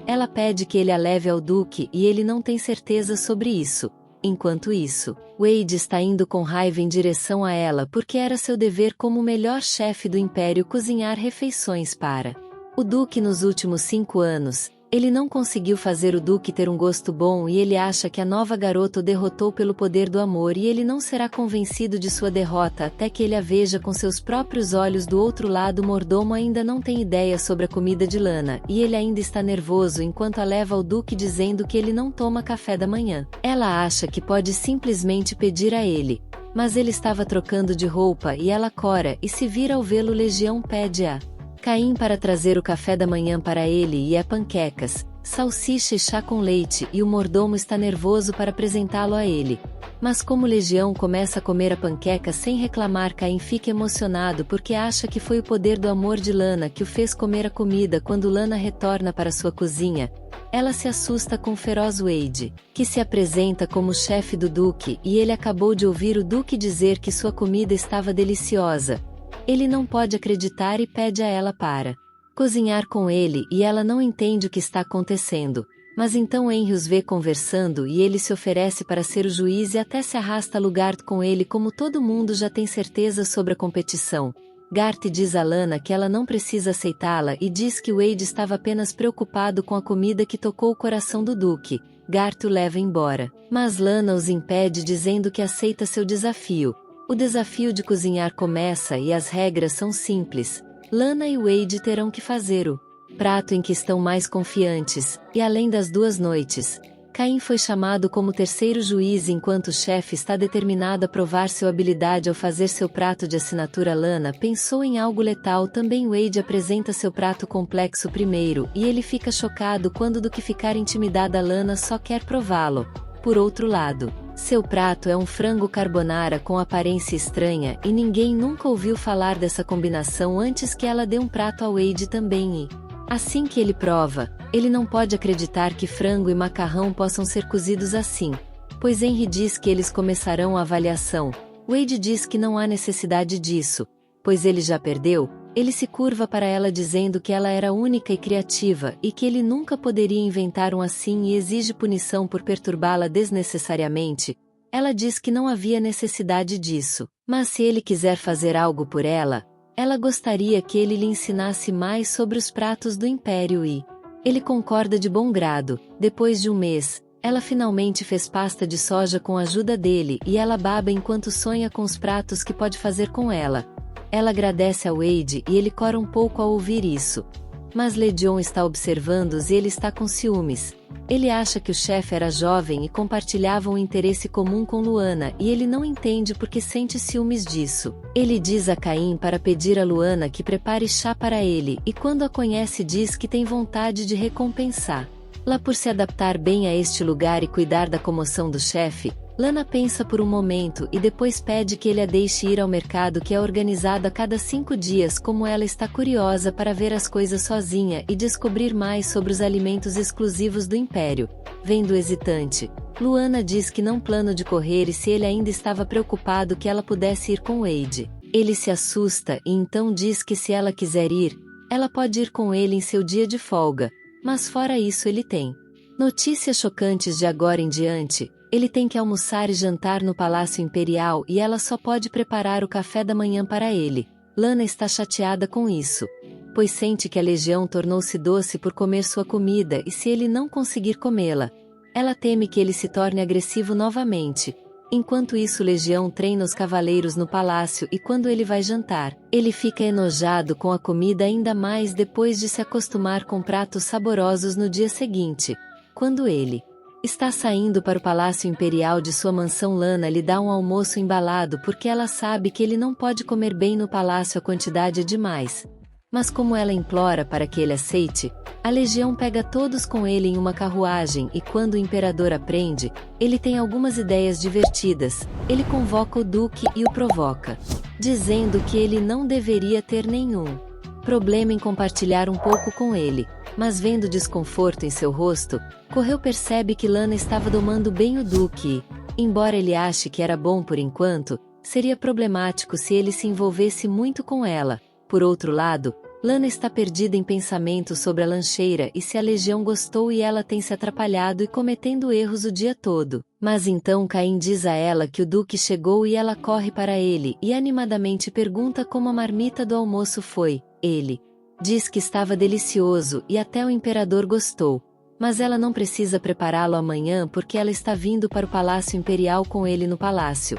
ela pede que ele a leve ao Duque e ele não tem certeza sobre isso. Enquanto isso, Wade está indo com raiva em direção a ela porque era seu dever como o melhor chefe do Império cozinhar refeições para o Duque. Nos últimos 5 anos, ele não conseguiu fazer o Duque ter um gosto bom e ele acha que a nova garota o derrotou pelo poder do amor e ele não será convencido de sua derrota até que ele a veja com seus próprios olhos. Do outro lado, o mordomo ainda não tem ideia sobre a comida de Lana e ele ainda está nervoso enquanto a leva ao Duque dizendo que ele não toma café da manhã. Ela acha que pode simplesmente pedir a ele, mas ele estava trocando de roupa e ela cora e se vira ao vê-lo. Legião pede a Caim para trazer o café da manhã para ele e panquecas, salsicha e chá com leite e o mordomo está nervoso para apresentá-lo a ele. Mas como Legião começa a comer a panqueca sem reclamar, Caim fica emocionado porque acha que foi o poder do amor de Lana que o fez comer a comida. Quando Lana retorna para sua cozinha, ela se assusta com o feroz Wade, que se apresenta como chefe do Duque e ele acabou de ouvir o Duque dizer que sua comida estava deliciosa. Ele não pode acreditar e pede a ela para cozinhar com ele e ela não entende o que está acontecendo. Mas então Henry os vê conversando e ele se oferece para ser o juiz e até se arrasta a lugar com ele. Como todo mundo já tem certeza sobre a competição, Garth diz a Lana que ela não precisa aceitá-la e diz que Wade estava apenas preocupado com a comida que tocou o coração do Duque. Garth o leva embora, mas Lana os impede dizendo que aceita seu desafio. O desafio de cozinhar começa e as regras são simples. Lana e Wade terão que fazer o prato em que estão mais confiantes, e além das 2 noites, Caim foi chamado como terceiro juiz enquanto o chefe está determinado a provar sua habilidade ao fazer seu prato de assinatura. Lana pensou em algo letal também. Wade apresenta seu prato complexo primeiro e ele fica chocado quando do que ficar intimidada. Lana só quer prová-lo. Por outro lado, seu prato é um frango carbonara com aparência estranha e ninguém nunca ouviu falar dessa combinação antes que ela dê um prato a Wade também e, assim que ele prova, ele não pode acreditar que frango e macarrão possam ser cozidos assim, pois Henry diz que eles começarão a avaliação. Wade diz que não há necessidade disso, pois ele já perdeu. Ele se curva para ela dizendo que ela era única e criativa e que ele nunca poderia inventar um assim e exige punição por perturbá-la desnecessariamente. Ela diz que não havia necessidade disso, mas se ele quiser fazer algo por ela, ela gostaria que ele lhe ensinasse mais sobre os pratos do Império e ele concorda de bom grado. Depois de 1 mês, ela finalmente fez pasta de soja com a ajuda dele e ela baba enquanto sonha com os pratos que pode fazer com ela. Ela agradece a Wade e ele cora um pouco ao ouvir isso. Mas Legion está observando-os e ele está com ciúmes. Ele acha que o chefe era jovem e compartilhava um interesse comum com Luana e ele não entende porque sente ciúmes disso. Ele diz a Caim para pedir a Luana que prepare chá para ele e quando a conhece diz que tem vontade de recompensá-la por se adaptar bem a este lugar e cuidar da comoção do chefe. Lana pensa por um momento e depois pede que ele a deixe ir ao mercado que é organizado a cada 5 dias. Como ela está curiosa para ver as coisas sozinha e descobrir mais sobre os alimentos exclusivos do Império. Vendo hesitante, Luana diz que não plano de correr e se ele ainda estava preocupado que ela pudesse ir com Wade. Ele se assusta e então diz que se ela quiser ir, ela pode ir com ele em seu dia de folga, mas fora isso ele tem notícias chocantes de agora em diante. Ele tem que almoçar e jantar no Palácio Imperial e ela só pode preparar o café da manhã para ele. Lana está chateada com isso, pois sente que a Legião tornou-se doce por comer sua comida e se ele não conseguir comê-la, ela teme que ele se torne agressivo novamente. Enquanto isso, Legião treina os cavaleiros no palácio e quando ele vai jantar, ele fica enojado com a comida ainda mais depois de se acostumar com pratos saborosos no dia seguinte. Quando ele está saindo para o Palácio Imperial de sua mansão, Lana lhe dá um almoço embalado porque ela sabe que ele não pode comer bem no palácio, a quantidade é demais. Mas como ela implora para que ele aceite, a Legião pega todos com ele em uma carruagem e quando o imperador aprende, ele tem algumas ideias divertidas. Ele convoca o duque e o provoca, dizendo que ele não deveria ter nenhum problema em compartilhar um pouco com ele. Mas vendo o desconforto em seu rosto, Correu percebe que Lana estava domando bem o duque e, embora ele ache que era bom por enquanto, seria problemático se ele se envolvesse muito com ela. Por outro lado, Lana está perdida em pensamentos sobre a lancheira e se a Legião gostou e ela tem se atrapalhado e cometendo erros o dia todo. Mas então Caim diz a ela que o duque chegou e ela corre para ele e animadamente pergunta como a marmita do almoço foi. Ele diz que estava delicioso e até o imperador gostou. Mas ela não precisa prepará-lo amanhã porque ela está vindo para o Palácio Imperial com ele no palácio.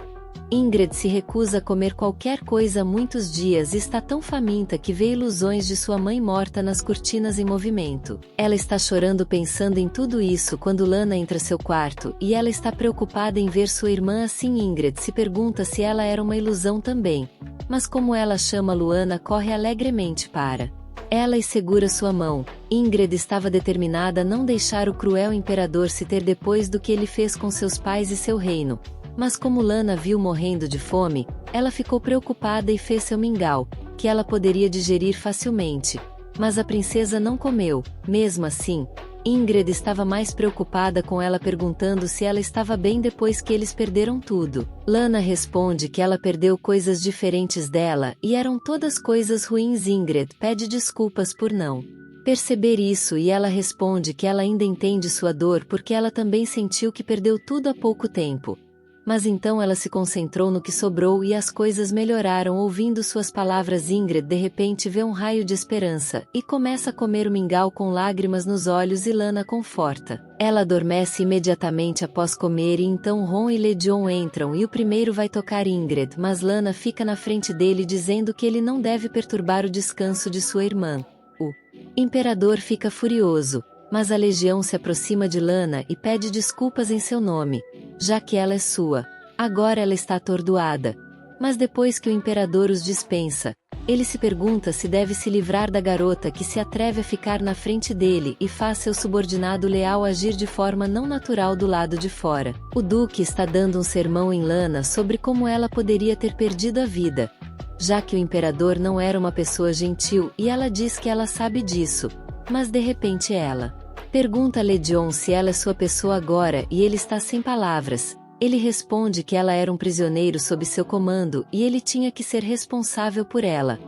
Ingrid se recusa a comer qualquer coisa há muitos dias e está tão faminta que vê ilusões de sua mãe morta nas cortinas em movimento. Ela está chorando pensando em tudo isso quando Lana entra seu quarto e ela está preocupada em ver sua irmã assim. Ingrid se pergunta se ela era uma ilusão também. Mas como ela chama Luana, corre alegremente para ela e segura sua mão. Ingrid estava determinada a não deixar o cruel imperador se ter depois do que ele fez com seus pais e seu reino. Mas como Lana viu morrendo de fome, ela ficou preocupada e fez seu mingau, que ela poderia digerir facilmente. Mas a princesa não comeu. Mesmo assim, Ingrid estava mais preocupada com ela, perguntando se ela estava bem depois que eles perderam tudo. Lana responde que ela perdeu coisas diferentes dela e eram todas coisas ruins. Ingrid pede desculpas por não perceber isso e ela responde que ela ainda entende sua dor porque ela também sentiu que perdeu tudo há pouco tempo. Mas então ela se concentrou no que sobrou e as coisas melhoraram. Ouvindo suas palavras, Ingrid de repente vê um raio de esperança e começa a comer o mingau com lágrimas nos olhos e Lana conforta. Ela adormece imediatamente após comer e então Ron e Legion entram e o primeiro vai tocar Ingrid, mas Lana fica na frente dele dizendo que ele não deve perturbar o descanso de sua irmã. O imperador fica furioso. Mas a Legião se aproxima de Lana e pede desculpas em seu nome, já que ela é sua. Agora ela está atordoada. Mas depois que o imperador os dispensa, ele se pergunta se deve se livrar da garota que se atreve a ficar na frente dele e faz seu subordinado leal agir de forma não natural do lado de fora. O duque está dando um sermão em Lana sobre como ela poderia ter perdido a vida, já que o imperador não era uma pessoa gentil e ela diz que ela sabe disso. Mas de repente ela pergunta a Legion se ela é sua pessoa agora e ele está sem palavras. Ele responde que ela era um prisioneiro sob seu comando e ele tinha que ser responsável por ela.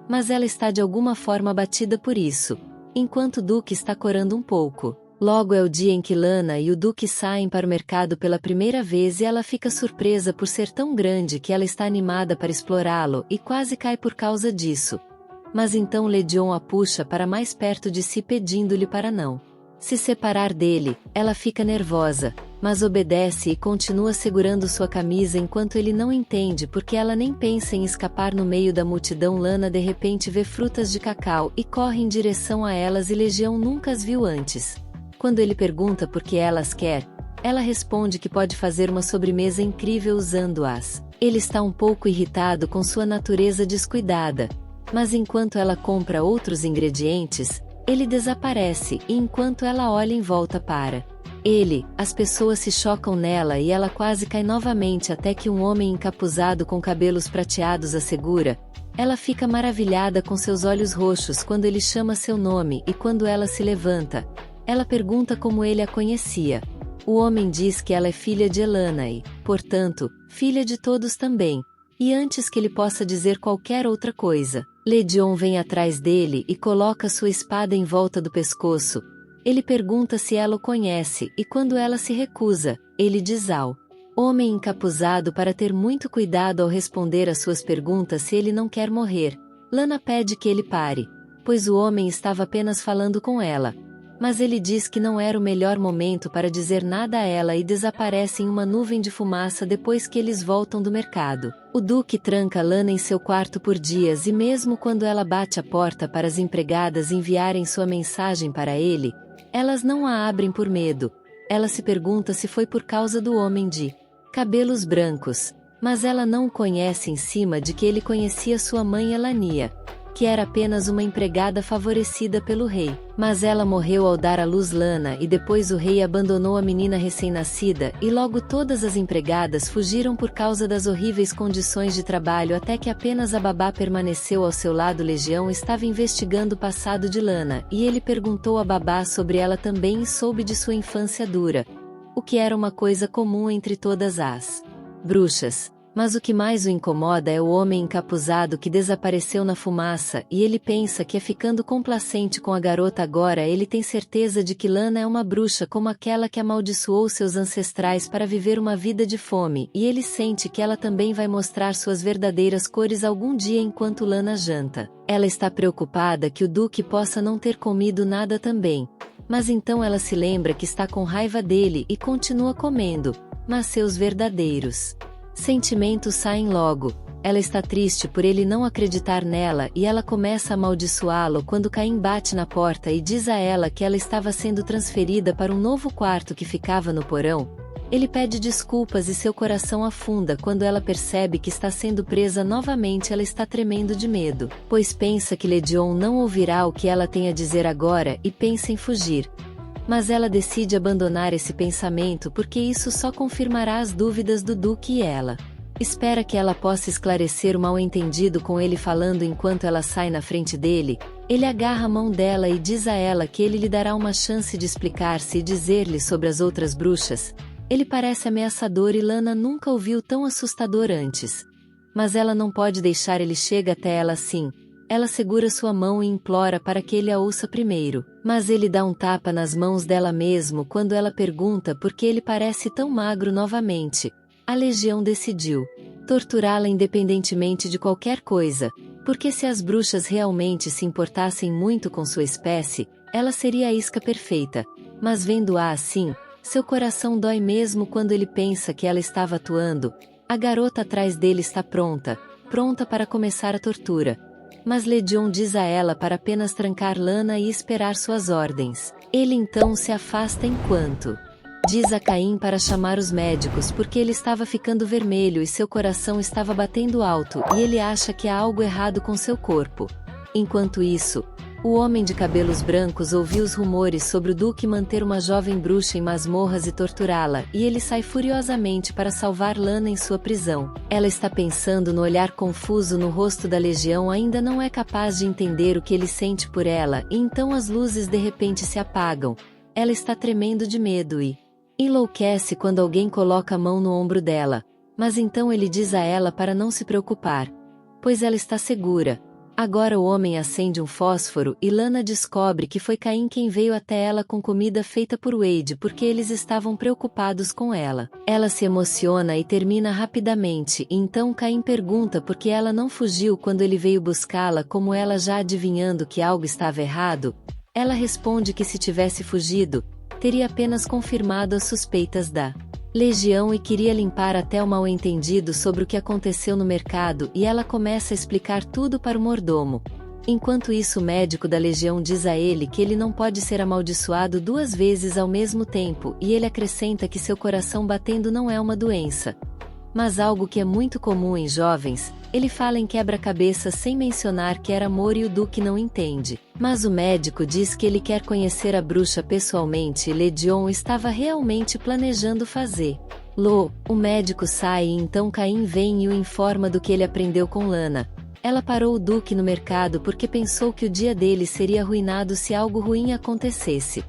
Mas ela está de alguma forma abatida por isso, enquanto o Duque está corando um pouco. Logo é o dia em que Lana e o Duque saem para o mercado pela primeira vez e ela fica surpresa por ser tão grande que ela está animada para explorá-lo e quase cai por causa disso. Mas então Legion a puxa para mais perto de si pedindo-lhe para não se separar dele. Ela fica nervosa, mas obedece e continua segurando sua camisa enquanto ele não entende porque ela nem pensa em escapar no meio da multidão. Lana de repente vê frutas de cacau e corre em direção a elas e Legião nunca as viu antes. Quando ele pergunta por que elas quer, ela responde que pode fazer uma sobremesa incrível usando-as. Ele está um pouco irritado com sua natureza descuidada, mas enquanto ela compra outros ingredientes, ele desaparece e enquanto ela olha em volta para ele, as pessoas se chocam nela e ela quase cai novamente até que um homem encapuzado com cabelos prateados a segura. Ela fica maravilhada com seus olhos roxos quando ele chama seu nome e quando ela se levanta, ela pergunta como ele a conhecia. O homem diz que ela é filha de Elana e, portanto, filha de todos também. E antes que ele possa dizer qualquer outra coisa, Legion vem atrás dele e coloca sua espada em volta do pescoço. Ele pergunta se ela o conhece e quando ela se recusa, ele diz ao homem encapuzado para ter muito cuidado ao responder às suas perguntas se ele não quer morrer. Lana pede que ele pare, pois o homem estava apenas falando com ela. Mas ele diz que não era o melhor momento para dizer nada a ela e desaparece em uma nuvem de fumaça depois que eles voltam do mercado. O Duque tranca Lana em seu quarto por dias e mesmo quando ela bate a porta para as empregadas enviarem sua mensagem para ele, elas não a abrem por medo. Ela se pergunta se foi por causa do homem de cabelos brancos, mas ela não o conhece em cima de que ele conhecia sua mãe Elania, que era apenas uma empregada favorecida pelo rei. Mas ela morreu ao dar à luz Lana e depois o rei abandonou a menina recém-nascida e logo todas as empregadas fugiram por causa das horríveis condições de trabalho até que apenas a babá permaneceu ao seu lado. Legião estava investigando o passado de Lana e ele perguntou à babá sobre ela também e soube de sua infância dura, o que era uma coisa comum entre todas as bruxas. Mas o que mais o incomoda é o homem encapuzado que desapareceu na fumaça e ele pensa que é ficando complacente com a garota agora. Ele tem certeza de que Lana é uma bruxa como aquela que amaldiçoou seus ancestrais para viver uma vida de fome e ele sente que ela também vai mostrar suas verdadeiras cores algum dia enquanto Lana janta. Ela está preocupada que o Duque possa não ter comido nada também. Mas então ela se lembra que está com raiva dele e continua comendo, mas seus verdadeiros sentimentos saem logo. Ela está triste por ele não acreditar nela e ela começa a amaldiçoá-lo quando Caim bate na porta e diz a ela que ela estava sendo transferida para um novo quarto que ficava no porão. Ele pede desculpas e seu coração afunda quando ela percebe que está sendo presa novamente. Ela está tremendo de medo, pois pensa que Legion não ouvirá o que ela tem a dizer agora e pensa em fugir. Mas ela decide abandonar esse pensamento porque isso só confirmará as dúvidas do Duque e ela espera que ela possa esclarecer o mal-entendido com ele falando enquanto ela sai na frente dele. Ele agarra a mão dela e diz a ela que ele lhe dará uma chance de explicar-se e dizer-lhe sobre as outras bruxas. Ele parece ameaçador e Lana nunca o viu tão assustador antes. Mas ela não pode deixar ele chegar até ela assim. Ela segura sua mão e implora para que ele a ouça primeiro, mas ele dá um tapa nas mãos dela mesmo quando ela pergunta por que ele parece tão magro novamente. A Legião decidiu torturá-la independentemente de qualquer coisa, porque se as bruxas realmente se importassem muito com sua espécie, ela seria a isca perfeita. Mas vendo-a assim, seu coração dói mesmo quando ele pensa que ela estava atuando. A garota atrás dele está pronta para começar a tortura. Mas Legion diz a ela para apenas trancar Lana e esperar suas ordens. Ele então se afasta enquanto diz a Caim para chamar os médicos porque ele estava ficando vermelho e seu coração estava batendo alto e ele acha que há algo errado com seu corpo. Enquanto isso, o homem de cabelos brancos ouviu os rumores sobre o Duque manter uma jovem bruxa em masmorras e torturá-la, e ele sai furiosamente para salvar Lana em sua prisão. Ela está pensando no olhar confuso no rosto da Legião, ainda não é capaz de entender o que ele sente por ela, e então as luzes de repente se apagam. Ela está tremendo de medo e enlouquece quando alguém coloca a mão no ombro dela, mas então ele diz a ela para não se preocupar, pois ela está segura. Agora o homem acende um fósforo e Lana descobre que foi Caim quem veio até ela com comida feita por Wade porque eles estavam preocupados com ela. Ela se emociona e termina rapidamente e então Caim pergunta por que ela não fugiu quando ele veio buscá-la, como ela já adivinhando que algo estava errado. Ela responde que se tivesse fugido, teria apenas confirmado as suspeitas da Legião e queria limpar até o mal-entendido sobre o que aconteceu no mercado, e ela começa a explicar tudo para o mordomo. Enquanto isso, o médico da Legião diz a ele que ele não pode ser amaldiçoado 2 vezes ao mesmo tempo, e ele acrescenta que seu coração batendo não é uma doença, mas algo que é muito comum em jovens. Ele fala em quebra-cabeça sem mencionar que era amor e o Duque não entende. Mas o médico diz que ele quer conhecer a bruxa pessoalmente e Legion estava realmente planejando fazer. O médico sai e então Caim vem e o informa do que ele aprendeu com Lana. Ela parou o Duque no mercado porque pensou que o dia dele seria arruinado se algo ruim acontecesse.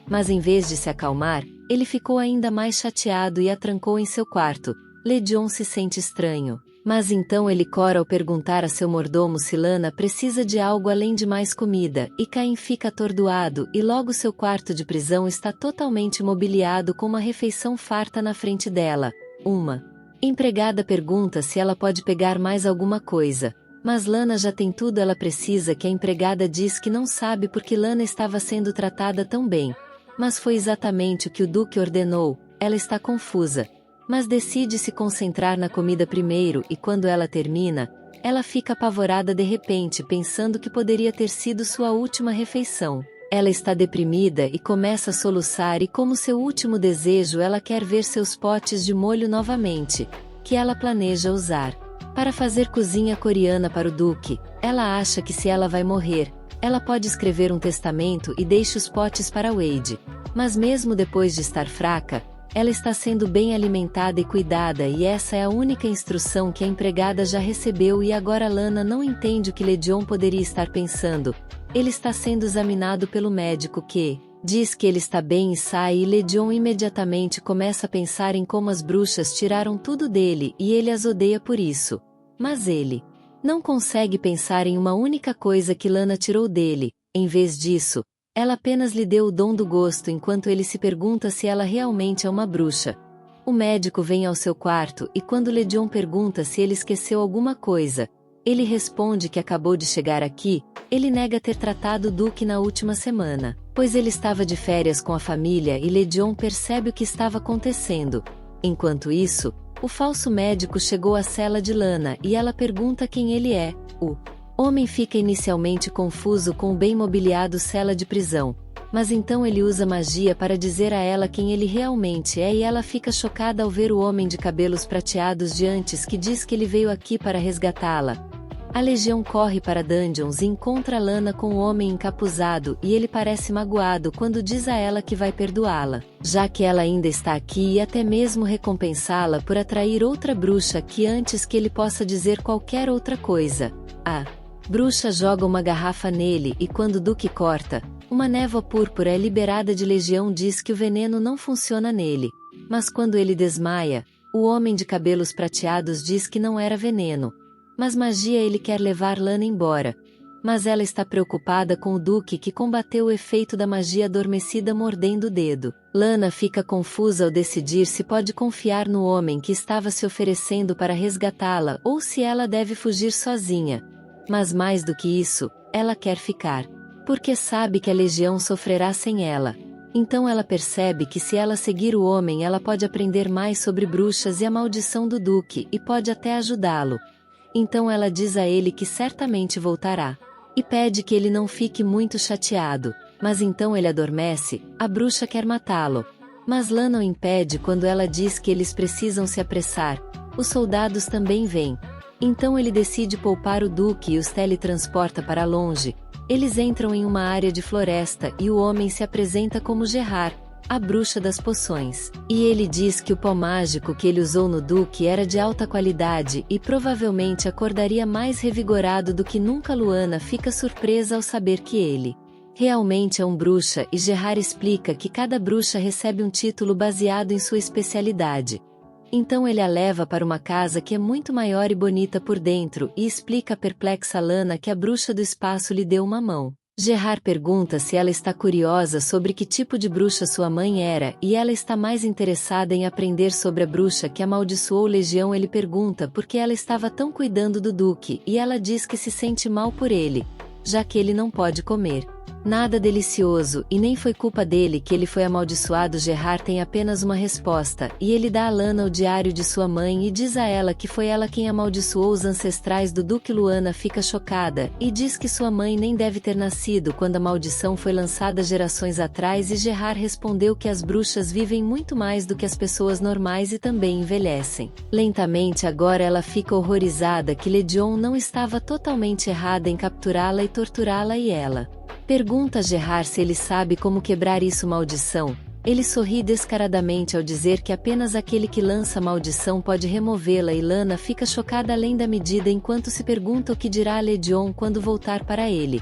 Mas em vez de se acalmar, ele ficou ainda mais chateado e a trancou em seu quarto. Legion se sente estranho. Mas então ele cora ao perguntar a seu mordomo se Lana precisa de algo além de mais comida, e Caim fica atordoado e logo seu quarto de prisão está totalmente mobiliado com uma refeição farta na frente dela. Uma empregada pergunta se ela pode pegar mais alguma coisa, Mas Lana já tem tudo ela precisa que a empregada diz que não sabe porque Lana estava sendo tratada tão bem. Mas foi exatamente o que o Duque ordenou, ela está confusa. Mas decide se concentrar na comida primeiro e quando ela termina, ela fica apavorada de repente pensando que poderia ter sido sua última refeição. Ela está deprimida e começa a soluçar e como seu último desejo ela quer ver seus potes de molho novamente, que ela planeja usar para fazer cozinha coreana para o Duque. Ela acha que se ela vai morrer, ela pode escrever um testamento e deixa os potes para Wade. Mas mesmo depois de estar fraca, ela está sendo bem alimentada e cuidada e essa é a única instrução que a empregada já recebeu e agora Lana não entende o que Legion poderia estar pensando. Ele está sendo examinado pelo médico que diz que ele está bem e sai e Legion imediatamente começa a pensar em como as bruxas tiraram tudo dele e ele as odeia por isso. Mas ele não consegue pensar em uma única coisa que Lana tirou dele. Em vez disso, ela apenas lhe deu o dom do gosto enquanto ele se pergunta se ela realmente é uma bruxa. O médico vem ao seu quarto e quando Legion pergunta se ele esqueceu alguma coisa, ele responde que acabou de chegar aqui. Ele nega ter tratado o Duque na última semana, pois ele estava de férias com a família e Legion percebe o que estava acontecendo. Enquanto isso, o falso médico chegou à cela de Lana e ela pergunta quem ele é. O homem fica inicialmente confuso com o bem mobiliado cela de prisão, mas então ele usa magia para dizer a ela quem ele realmente é e ela fica chocada ao ver o homem de cabelos prateados de antes que diz que ele veio aqui para resgatá-la. A Legião corre para Dungeons e encontra Lana com o homem encapuzado e ele parece magoado quando diz a ela que vai perdoá-la, já que ela ainda está aqui e até mesmo recompensá-la por atrair outra bruxa aqui antes que ele possa dizer qualquer outra coisa. A bruxa joga uma garrafa nele e quando Duque corta, uma névoa púrpura é liberada de Legião diz que o veneno não funciona nele. Mas quando ele desmaia, o homem de cabelos prateados diz que não era veneno. Mas magia ele quer levar Lana embora. Mas ela está preocupada com o Duque que combateu o efeito da magia adormecida mordendo o dedo. Lana fica confusa ao decidir se pode confiar no homem que estava se oferecendo para resgatá-la ou se ela deve fugir sozinha. Mas mais do que isso, ela quer ficar. Porque sabe que a Legião sofrerá sem ela. Então ela percebe que se ela seguir o homem ela pode aprender mais sobre bruxas e a maldição do Duque e pode até ajudá-lo. Então ela diz a ele que certamente voltará. E pede que ele não fique muito chateado. Mas então ele adormece, a bruxa quer matá-lo. Mas Lana o impede quando ela diz que eles precisam se apressar. Os soldados também vêm. Então ele decide poupar o Duque e os teletransporta para longe. Eles entram em uma área de floresta e o homem se apresenta como Gerard, a bruxa das poções. E ele diz que o pó mágico que ele usou no Duque era de alta qualidade e provavelmente acordaria mais revigorado do que nunca. Luana fica surpresa ao saber que ele realmente é um bruxa e Gerard explica que cada bruxa recebe um título baseado em sua especialidade. Então ele a leva para uma casa que é muito maior e bonita por dentro e explica à perplexa Lana que a bruxa do espaço lhe deu uma mão. Gerard pergunta se ela está curiosa sobre que tipo de bruxa sua mãe era e ela está mais interessada em aprender sobre a bruxa que amaldiçoou Legião. Ele pergunta por que ela estava tão cuidando do Duque e ela diz que se sente mal por ele, já que ele não pode comer nada delicioso e nem foi culpa dele que ele foi amaldiçoado. Gerard tem apenas uma resposta e ele dá a Lana o diário de sua mãe e diz a ela que foi ela quem amaldiçoou os ancestrais do Duque. Luana fica chocada e diz que sua mãe nem deve ter nascido quando a maldição foi lançada gerações atrás e Gerard respondeu que as bruxas vivem muito mais do que as pessoas normais e também envelhecem lentamente. Agora ela fica horrorizada que Legion não estava totalmente errada em capturá-la e torturá-la e ela pergunta a Gerard se ele sabe como quebrar isso. Maldição. Ele sorri descaradamente ao dizer que apenas aquele que lança a maldição pode removê-la e Lana fica chocada além da medida enquanto se pergunta o que dirá a Legion quando voltar para ele.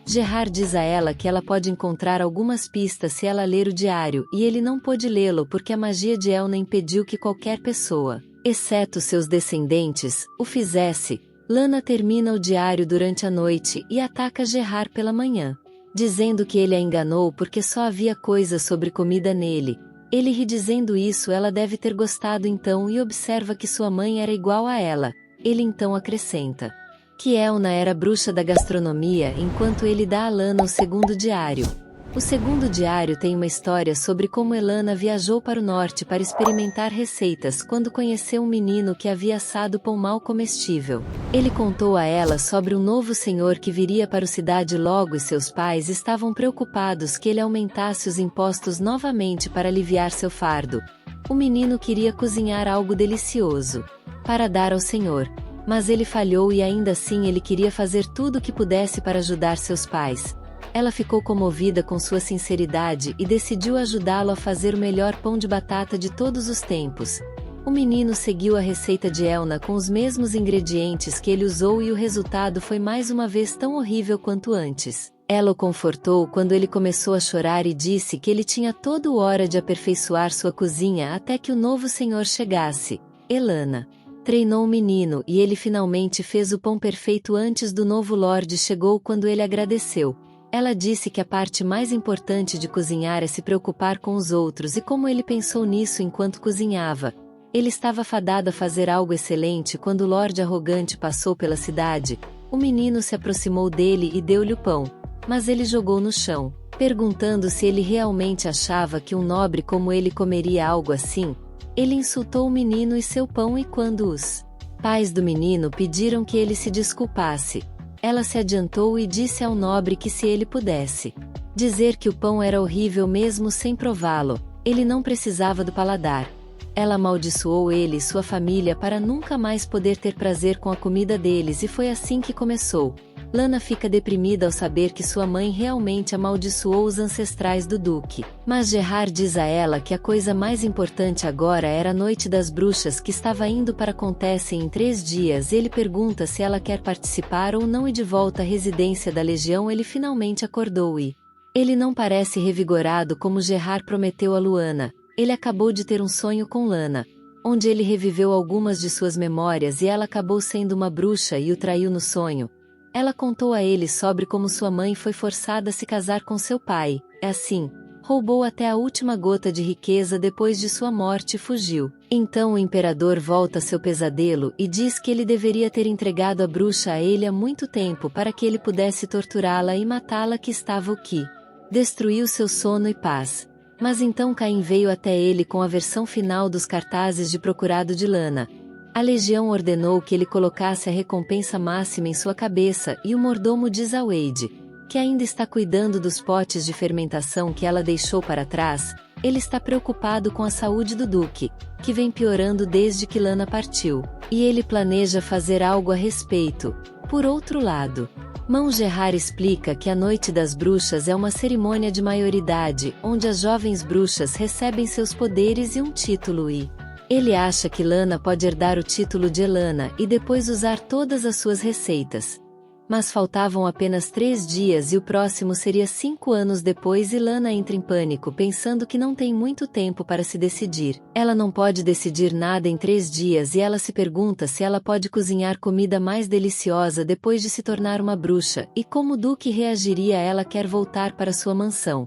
Gerard diz a ela que ela pode encontrar algumas pistas se ela ler o diário e ele não pôde lê-lo porque a magia de Elna impediu que qualquer pessoa, exceto seus descendentes, o fizesse. Lana termina o diário durante a noite e ataca Gerard pela manhã, dizendo que ele a enganou porque só havia coisas sobre comida nele. Ele ri dizendo isso ela deve ter gostado então e observa que sua mãe era igual a ela. Ele então acrescenta que Elna era bruxa da gastronomia enquanto ele dá a Lana o segundo diário. O segundo diário tem uma história sobre como Elana viajou para o norte para experimentar receitas quando conheceu um menino que havia assado pão mal comestível. Ele contou a ela sobre um novo senhor que viria para a cidade logo e seus pais estavam preocupados que ele aumentasse os impostos novamente para aliviar seu fardo. O menino queria cozinhar algo delicioso para dar ao senhor, mas ele falhou e ainda assim ele queria fazer tudo o que pudesse para ajudar seus pais. Ela ficou comovida com sua sinceridade e decidiu ajudá-lo a fazer o melhor pão de batata de todos os tempos. O menino seguiu a receita de Elna com os mesmos ingredientes que ele usou e o resultado foi mais uma vez tão horrível quanto antes. Ela o confortou quando ele começou a chorar e disse que ele tinha toda hora de aperfeiçoar sua cozinha até que o novo senhor chegasse. Elana treinou o menino e ele finalmente fez o pão perfeito antes do novo Lorde chegou quando ele agradeceu. Ela disse que a parte mais importante de cozinhar é se preocupar com os outros e como ele pensou nisso enquanto cozinhava. Ele estava fadado a fazer algo excelente quando o Lorde arrogante passou pela cidade. O menino se aproximou dele e deu-lhe o pão, mas ele jogou no chão, perguntando se ele realmente achava que um nobre como ele comeria algo assim. Ele insultou o menino e seu pão e quando os pais do menino pediram que ele se desculpasse, ela se adiantou e disse ao nobre que se ele pudesse dizer que o pão era horrível mesmo sem prová-lo, ele não precisava do paladar. Ela amaldiçoou ele e sua família para nunca mais poder ter prazer com a comida deles e foi assim que começou. Lana fica deprimida ao saber que sua mãe realmente amaldiçoou os ancestrais do Duque. Mas Gerard diz a ela que a coisa mais importante agora era a Noite das Bruxas que estava indo para acontecer em 3 dias. Ele pergunta se ela quer participar ou não e de volta à residência da Legião ele finalmente acordou e ele não parece revigorado como Gerard prometeu a Luana. Ele acabou de ter um sonho com Lana, onde ele reviveu algumas de suas memórias e ela acabou sendo uma bruxa e o traiu no sonho. Ela contou a ele sobre como sua mãe foi forçada a se casar com seu pai, assim, roubou até a última gota de riqueza depois de sua morte e fugiu. Então o imperador volta a seu pesadelo e diz que ele deveria ter entregado a bruxa a ele há muito tempo para que ele pudesse torturá-la e matá-la que estava o que destruiu seu sono e paz. Mas então Caim veio até ele com a versão final dos cartazes de procurado de Lana. A legião ordenou que ele colocasse a recompensa máxima em sua cabeça e o mordomo diz a Wade, que ainda está cuidando dos potes de fermentação que ela deixou para trás, ele está preocupado com a saúde do Duque, que vem piorando desde que Lana partiu, e ele planeja fazer algo a respeito. Por outro lado, Mão Gerard explica que a Noite das Bruxas é uma cerimônia de maioridade, onde as jovens bruxas recebem seus poderes e um título e ele acha que Lana pode herdar o título de Elana e depois usar todas as suas receitas. Mas faltavam apenas 3 dias e o próximo seria 5 anos depois e Lana entra em pânico pensando que não tem muito tempo para se decidir. Ela não pode decidir nada em 3 dias e ela se pergunta se ela pode cozinhar comida mais deliciosa depois de se tornar uma bruxa e como o Duque reagiria. Ela quer voltar para sua mansão,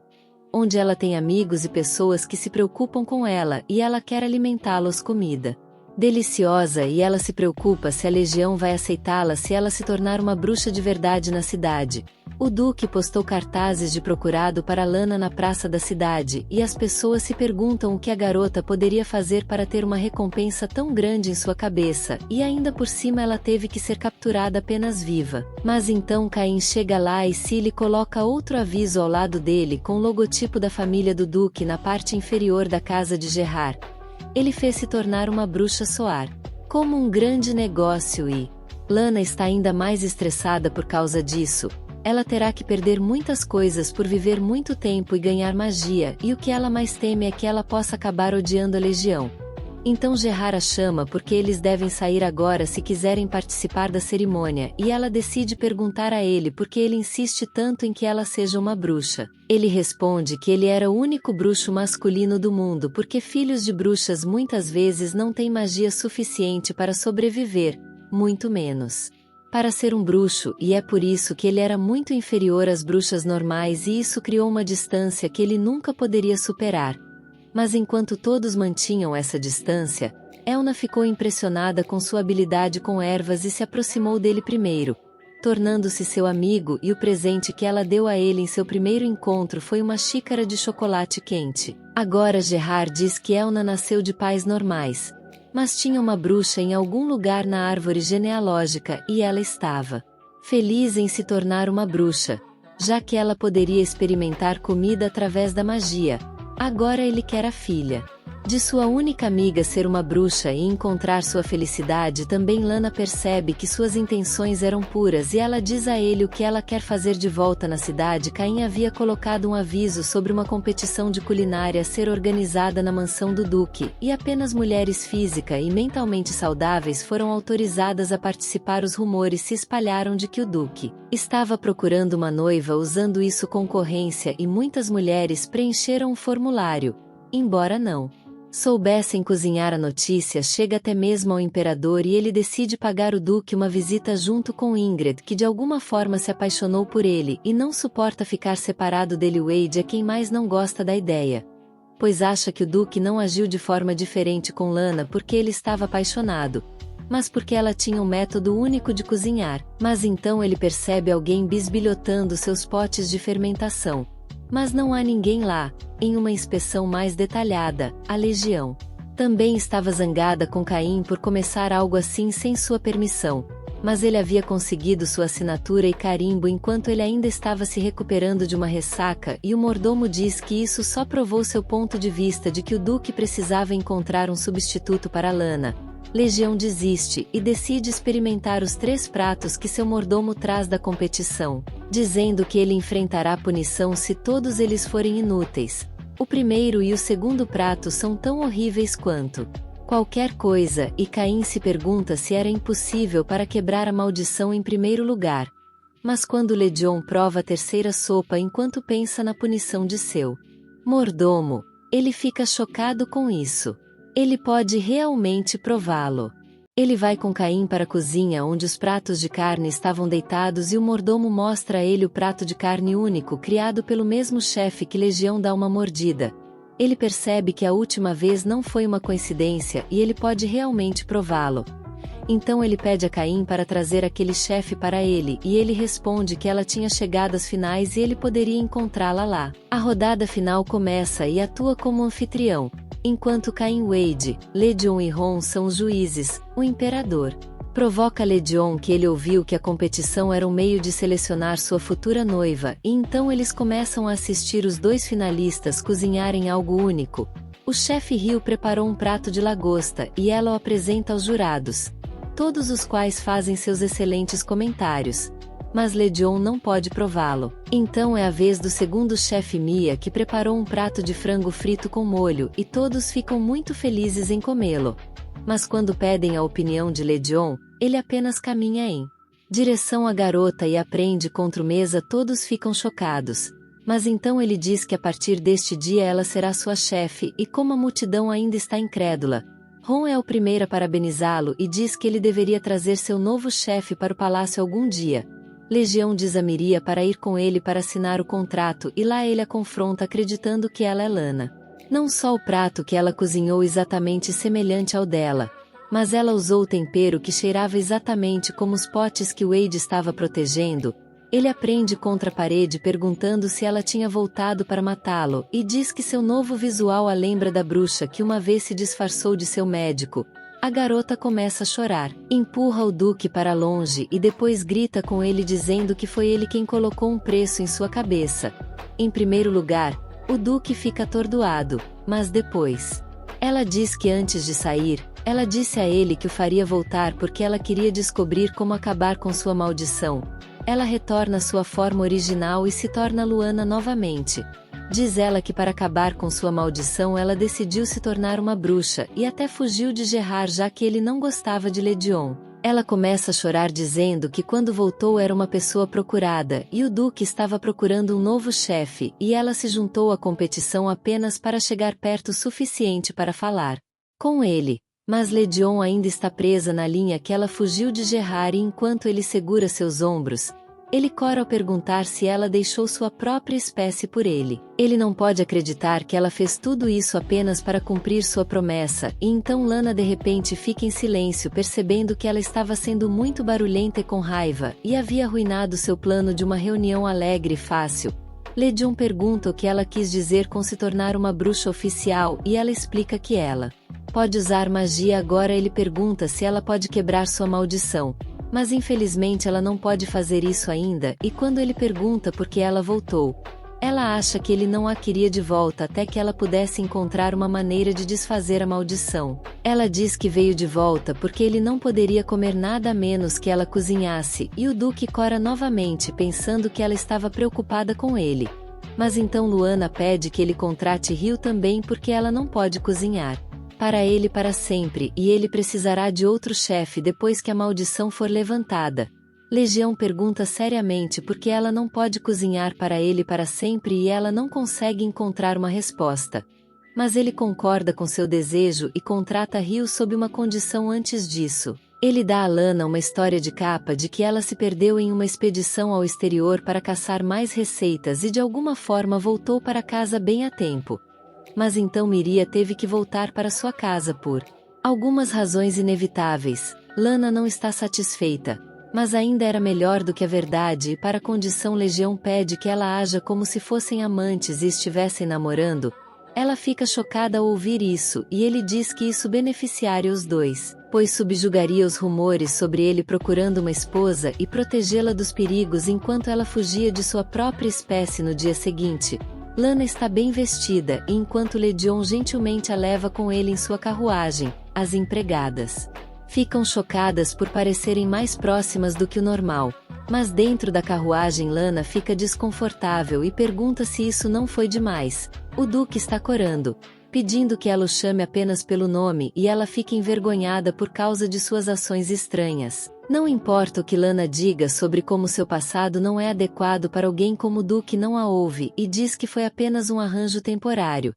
onde ela tem amigos e pessoas que se preocupam com ela e ela quer alimentá-los comida deliciosa e ela se preocupa se a legião vai aceitá-la se ela se tornar uma bruxa de verdade na cidade. O Duque postou cartazes de procurado para Lana na praça da cidade e as pessoas se perguntam o que a garota poderia fazer para ter uma recompensa tão grande em sua cabeça e ainda por cima ela teve que ser capturada apenas viva. Mas então Caim chega lá e Cilly coloca outro aviso ao lado dele com o logotipo da família do Duque na parte inferior da casa de Gerard. Ele fez se tornar uma bruxa soar como um grande negócio e Lana está ainda mais estressada por causa disso. Ela terá que perder muitas coisas por viver muito tempo e ganhar magia, e o que ela mais teme é que ela possa acabar odiando a legião. Então Gerard a chama porque eles devem sair agora se quiserem participar da cerimônia e ela decide perguntar a ele por que ele insiste tanto em que ela seja uma bruxa. Ele responde que ele era o único bruxo masculino do mundo porque filhos de bruxas muitas vezes não têm magia suficiente para sobreviver, muito menos para ser um bruxo, e é por isso que ele era muito inferior às bruxas normais e isso criou uma distância que ele nunca poderia superar. Mas enquanto todos mantinham essa distância, Elna ficou impressionada com sua habilidade com ervas e se aproximou dele primeiro, tornando-se seu amigo, e o presente que ela deu a ele em seu primeiro encontro foi uma xícara de chocolate quente. Agora Gerard diz que Elna nasceu de pais normais, mas tinha uma bruxa em algum lugar na árvore genealógica e ela estava feliz em se tornar uma bruxa, já que ela poderia experimentar comida através da magia. Agora ele quer a filha de sua única amiga ser uma bruxa e encontrar sua felicidade. Também Lana percebe que suas intenções eram puras e ela diz a ele o que ela quer fazer de volta na cidade. Caim havia colocado um aviso sobre uma competição de culinária a ser organizada na mansão do Duque, e apenas mulheres física e mentalmente saudáveis foram autorizadas a participar. Os rumores se espalharam de que o Duque estava procurando uma noiva, usando isso concorrência, e muitas mulheres preencheram o formulário, embora não soubessem cozinhar. A notícia chega até mesmo ao imperador e ele decide pagar o Duque uma visita junto com Ingrid, que de alguma forma se apaixonou por ele e não suporta ficar separado dele. Wade é quem mais não gosta da ideia, pois acha que o Duque não agiu de forma diferente com Lana porque ele estava apaixonado, mas porque ela tinha um método único de cozinhar. Mas então ele percebe alguém bisbilhotando seus potes de fermentação. Mas não há ninguém lá. Em uma inspeção mais detalhada, a Legião também estava zangada com Caim por começar algo assim sem sua permissão, mas ele havia conseguido sua assinatura e carimbo enquanto ele ainda estava se recuperando de uma ressaca, e o mordomo diz que isso só provou seu ponto de vista de que o Duque precisava encontrar um substituto para Lana. Legião desiste e decide experimentar os 3 pratos que seu mordomo traz da competição, dizendo que ele enfrentará punição se todos eles forem inúteis. O primeiro e o segundo prato são tão horríveis quanto qualquer coisa, e Caim se pergunta se era impossível para quebrar a maldição em primeiro lugar. Mas quando Legion prova a terceira sopa enquanto pensa na punição de seu mordomo, ele fica chocado com isso. Ele pode realmente prová-lo. Ele vai com Caim para a cozinha onde os pratos de carne estavam deitados e o mordomo mostra a ele o prato de carne único criado pelo mesmo chefe que Legião dá uma mordida. Ele percebe que a última vez não foi uma coincidência e ele pode realmente prová-lo. Então ele pede a Caim para trazer aquele chefe para ele e ele responde que ela tinha chegado às finais e ele poderia encontrá-la lá. A rodada final começa e atua como anfitrião. Enquanto Caim, Wade, Legion e Ron são os juízes, o imperador provoca Legion que ele ouviu que a competição era um meio de selecionar sua futura noiva, e então eles começam a assistir os 2 finalistas cozinharem algo único. O chefe Hill preparou um prato de lagosta e ela o apresenta aos jurados, todos os quais fazem seus excelentes comentários. Mas Legion não pode prová-lo. Então é a vez do segundo chefe Mia, que preparou um prato de frango frito com molho, e todos ficam muito felizes em comê-lo. Mas quando pedem a opinião de Legion, ele apenas caminha em direção à garota e aprende contra o mesa. Todos ficam chocados. Mas então ele diz que a partir deste dia ela será sua chefe, e como a multidão ainda está incrédula, Ron é o primeiro a parabenizá-lo e diz que ele deveria trazer seu novo chefe para o palácio algum dia. Legião diz a Miria para ir com ele para assinar o contrato e lá ele a confronta acreditando que ela é Lana. Não só o prato que ela cozinhou exatamente semelhante ao dela, mas ela usou o tempero que cheirava exatamente como os potes que Wade estava protegendo. Ele aprende contra a parede perguntando se ela tinha voltado para matá-lo e diz que seu novo visual a lembra da bruxa que uma vez se disfarçou de seu médico. A garota começa a chorar, empurra o Duque para longe e depois grita com ele dizendo que foi ele quem colocou um preço em sua cabeça. Em primeiro lugar, o Duque fica atordoado, mas depois ela diz que antes de sair, ela disse a ele que o faria voltar porque ela queria descobrir como acabar com sua maldição. Ela retorna à sua forma original e se torna Luana novamente. Diz ela que para acabar com sua maldição ela decidiu se tornar uma bruxa e até fugiu de Gerard já que ele não gostava de Legion. Ela começa a chorar dizendo que quando voltou era uma pessoa procurada e o Duque estava procurando um novo chefe e ela se juntou à competição apenas para chegar perto o suficiente para falar com ele. Mas Legion ainda está presa na linha que ela fugiu de Gerard e enquanto ele segura seus ombros, Ele cora ao perguntar se ela deixou sua própria espécie por ele. Ele não pode acreditar que ela fez tudo isso apenas para cumprir sua promessa, e então Lana de repente fica em silêncio percebendo que ela estava sendo muito barulhenta e com raiva, e havia arruinado seu plano de uma reunião alegre e fácil. Legion pergunta o que ela quis dizer com se tornar uma bruxa oficial e ela explica que ela pode usar magia agora. Ele pergunta se ela pode quebrar sua maldição. Mas infelizmente ela não pode fazer isso ainda, e quando ele pergunta por que ela voltou, ela acha que ele não a queria de volta até que ela pudesse encontrar uma maneira de desfazer a maldição. Ela diz que veio de volta porque ele não poderia comer nada a menos que ela cozinhasse, e o Duque cora novamente pensando que ela estava preocupada com ele. Mas então Luana pede que ele contrate Rio também porque ela não pode cozinhar para ele para sempre, e ele precisará de outro chefe depois que a maldição for levantada. Legião pergunta seriamente por que ela não pode cozinhar para ele para sempre e ela não consegue encontrar uma resposta. Mas ele concorda com seu desejo e contrata Rio sob uma condição antes disso. Ele dá a Lana uma história de capa de que ela se perdeu em uma expedição ao exterior para caçar mais receitas e de alguma forma voltou para casa bem a tempo. Mas então Miria teve que voltar para sua casa por algumas razões inevitáveis. Lana não está satisfeita, mas ainda era melhor do que a verdade e para a condição Legião pede que ela haja como se fossem amantes e estivessem namorando. Ela fica chocada ao ouvir isso e ele diz que isso beneficiaria os dois, pois subjugaria os rumores sobre ele procurando uma esposa e protegê-la dos perigos enquanto ela fugia de sua própria espécie no dia seguinte. Lana está bem vestida e enquanto Legion gentilmente a leva com ele em sua carruagem, as empregadas ficam chocadas por parecerem mais próximas do que o normal. Mas dentro da carruagem Lana fica desconfortável e pergunta se isso não foi demais. O Duque está corando, pedindo que ela o chame apenas pelo nome e ela fica envergonhada por causa de suas ações estranhas. Não importa o que Lana diga sobre como seu passado não é adequado para alguém como o Duque não a ouve e diz que foi apenas um arranjo temporário.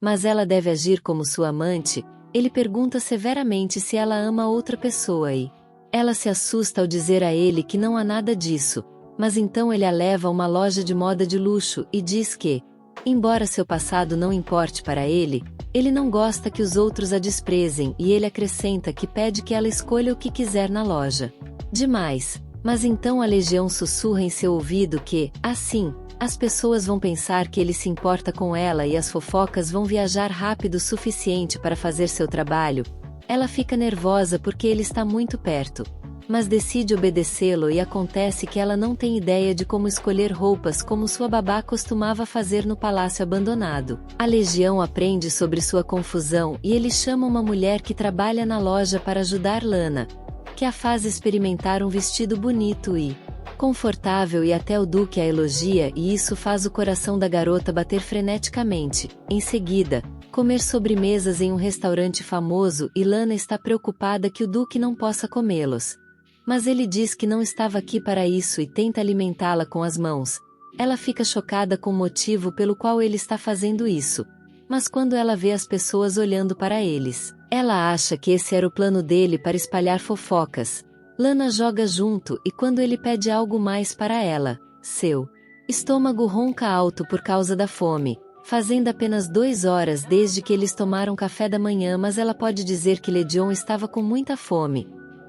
Mas ela deve agir como sua amante. Ele pergunta severamente se ela ama outra pessoa e ela se assusta ao dizer a ele que não há nada disso, mas então ele a leva a uma loja de moda de luxo e diz que, embora seu passado não importe para ele, ele não gosta que os outros a desprezem e ele acrescenta que pede que ela escolha o que quiser na loja. Demais, mas então a Legião sussurra em seu ouvido que, assim, as pessoas vão pensar que ele se importa com ela e as fofocas vão viajar rápido o suficiente para fazer seu trabalho. Ela fica nervosa porque ele está muito perto, mas decide obedecê-lo e acontece que ela não tem ideia de como escolher roupas como sua babá costumava fazer no palácio abandonado. A Legião aprende sobre sua confusão e ele chama uma mulher que trabalha na loja para ajudar Lana, que a faz experimentar um vestido bonito e confortável e até o Duque a elogia e isso faz o coração da garota bater freneticamente. Em seguida, comer sobremesas em um restaurante famoso e Lana está preocupada que o Duque não possa comê-los. Mas ele diz que não estava aqui para isso e tenta alimentá-la com as mãos. Ela fica chocada com o motivo pelo qual ele está fazendo isso. Mas quando ela vê as pessoas olhando para eles, ela acha que esse era o plano dele para espalhar fofocas. Lana joga junto e quando ele pede algo mais para ela, seu estômago ronca alto por causa da fome. Fazendo apenas 2 horas desde que eles tomaram café da manhã, mas ela pode dizer que Legion estava com muita fome.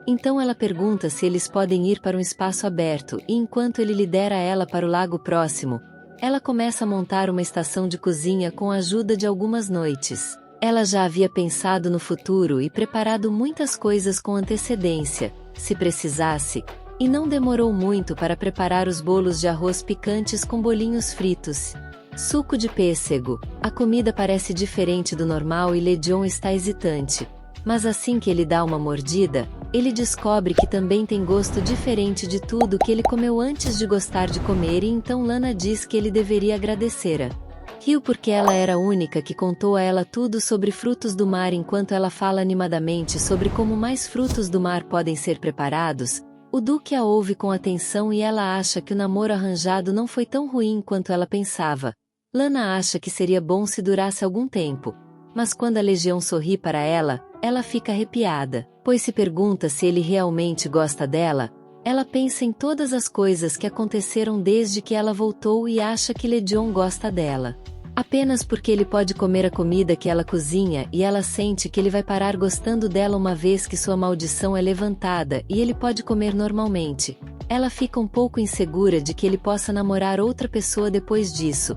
Então ela pergunta se eles podem ir para um espaço aberto e enquanto ele lidera ela para o lago próximo, ela começa a montar uma estação de cozinha com a ajuda de algumas noites. Ela já havia pensado no futuro e preparado muitas coisas com antecedência, se precisasse, e não demorou muito para preparar os bolos de arroz picantes com bolinhos fritos. Suco de pêssego. A comida parece diferente do normal e Legion está hesitante. Mas assim que ele dá uma mordida, ele descobre que também tem gosto diferente de tudo que ele comeu antes de gostar de comer e então Lana diz que ele deveria agradecer a Rio porque ela era a única que contou a ela tudo sobre frutos do mar enquanto ela fala animadamente sobre como mais frutos do mar podem ser preparados. O Duque a ouve com atenção e ela acha que o namoro arranjado não foi tão ruim quanto ela pensava. Lana acha que seria bom se durasse algum tempo. Mas quando a Legião sorri para ela, ela fica arrepiada, pois se pergunta se ele realmente gosta dela. Ela pensa em todas as coisas que aconteceram desde que ela voltou e acha que Legion gosta dela. Apenas porque ele pode comer a comida que ela cozinha e ela sente que ele vai parar gostando dela uma vez que sua maldição é levantada e ele pode comer normalmente. Ela fica um pouco insegura de que ele possa namorar outra pessoa depois disso.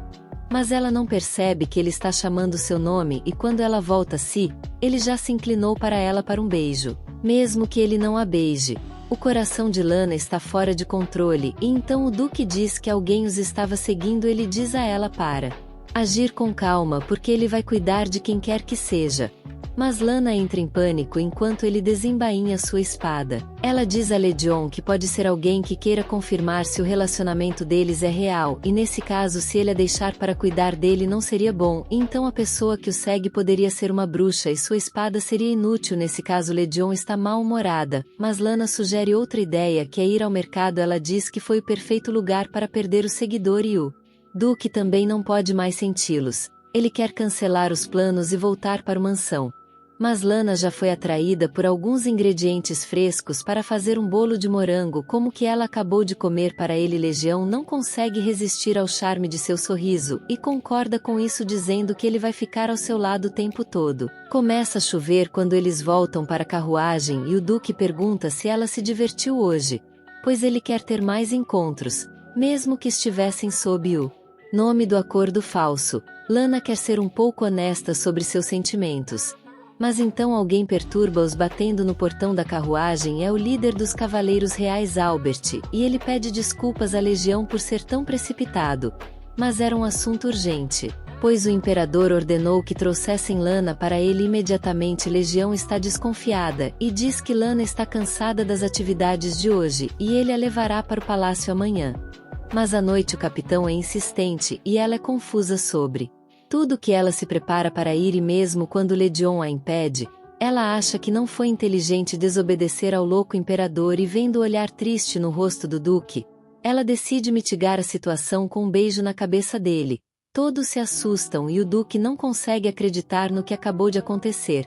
Mas ela não percebe que ele está chamando seu nome e quando ela volta a si, ele já se inclinou para ela para um beijo. Mesmo que ele não a beije. O coração de Lana está fora de controle e então o Duque diz que alguém os estava seguindo. Ele diz a ela para agir com calma porque ele vai cuidar de quem quer que seja. Mas Lana entra em pânico enquanto ele desembainha sua espada. Ela diz a Legion que pode ser alguém que queira confirmar se o relacionamento deles é real e nesse caso se ele a deixar para cuidar dele não seria bom, então a pessoa que o segue poderia ser uma bruxa e sua espada seria inútil nesse caso. Legion está mal-humorada, mas Lana sugere outra ideia que é ir ao mercado. Ela diz que foi o perfeito lugar para perder o seguidor e o Duque também não pode mais senti-los. Ele quer cancelar os planos e voltar para a mansão. Mas Lana já foi atraída por alguns ingredientes frescos para fazer um bolo de morango como que ela acabou de comer para ele. Legião não consegue resistir ao charme de seu sorriso e concorda com isso dizendo que ele vai ficar ao seu lado o tempo todo. Começa a chover quando eles voltam para a carruagem e o Duque pergunta se ela se divertiu hoje, pois ele quer ter mais encontros, mesmo que estivessem sob o nome do acordo falso. Lana quer ser um pouco honesta sobre seus sentimentos. Mas então alguém perturba-os batendo no portão da carruagem. É o líder dos Cavaleiros Reais, Albert, e ele pede desculpas à Legião por ser tão precipitado. Mas era um assunto urgente, pois o imperador ordenou que trouxessem Lana para ele imediatamente. Legião está desconfiada e diz que Lana está cansada das atividades de hoje e ele a levará para o palácio amanhã. Mas à noite o capitão é insistente e ela é confusa sobre tudo que ela se prepara para ir e mesmo quando Legion a impede, ela acha que não foi inteligente desobedecer ao louco imperador e vendo o olhar triste no rosto do Duque, ela decide mitigar a situação com um beijo na cabeça dele. Todos se assustam e o Duque não consegue acreditar no que acabou de acontecer.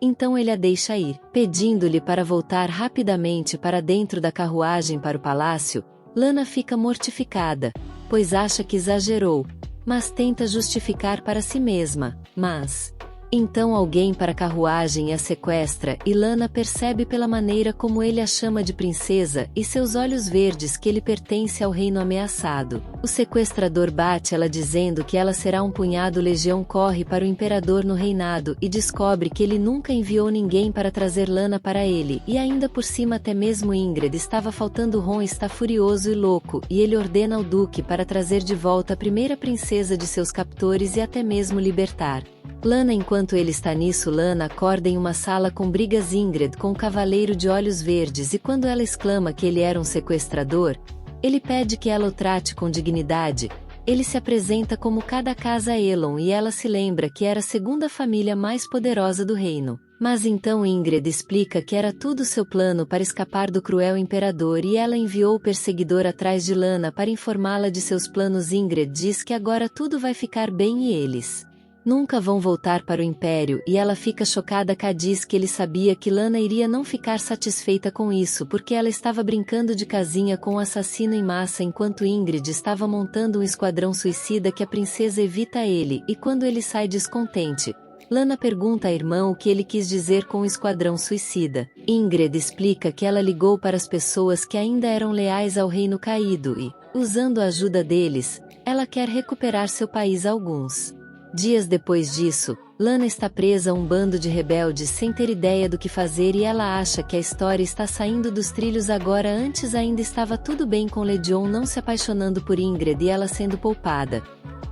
Então ele a deixa ir, pedindo-lhe para voltar rapidamente para dentro da carruagem para o palácio. Lana fica mortificada, pois acha que exagerou, mas tenta justificar para si mesma. Mas então alguém para a carruagem a sequestra e Lana percebe pela maneira como ele a chama de princesa e seus olhos verdes que ele pertence ao reino ameaçado. O sequestrador bate ela dizendo que ela será um punhado. Legião corre para o imperador no reinado e descobre que ele nunca enviou ninguém para trazer Lana para ele e ainda por cima até mesmo Ingrid estava faltando. Ron está furioso e louco e ele ordena ao Duque para trazer de volta a primeira princesa de seus captores e até mesmo libertar Lana. Enquanto ele está nisso, Lana acorda em uma sala com brigas Ingrid com o cavaleiro de olhos verdes e quando ela exclama que ele era um sequestrador, ele pede que ela o trate com dignidade. Ele se apresenta como cada casa Elon e ela se lembra que era a segunda família mais poderosa do reino. Mas então Ingrid explica que era tudo seu plano para escapar do cruel imperador e ela enviou o perseguidor atrás de Lana para informá-la de seus planos. Ingrid diz que agora tudo vai ficar bem e eles nunca vão voltar para o Império e ela fica chocada. K diz que ele sabia que Lana iria não ficar satisfeita com isso porque ela estava brincando de casinha com um assassino em massa enquanto Ingrid estava montando um esquadrão suicida que a princesa evita ele e quando ele sai descontente, Lana pergunta à irmã o que ele quis dizer com o esquadrão suicida. Ingrid explica que ela ligou para as pessoas que ainda eram leais ao reino caído e, usando a ajuda deles, ela quer recuperar seu país. Alguns dias depois disso, Lana está presa a um bando de rebeldes sem ter ideia do que fazer e ela acha que a história está saindo dos trilhos agora. Antes ainda estava tudo bem com Legion não se apaixonando por Ingrid e ela sendo poupada.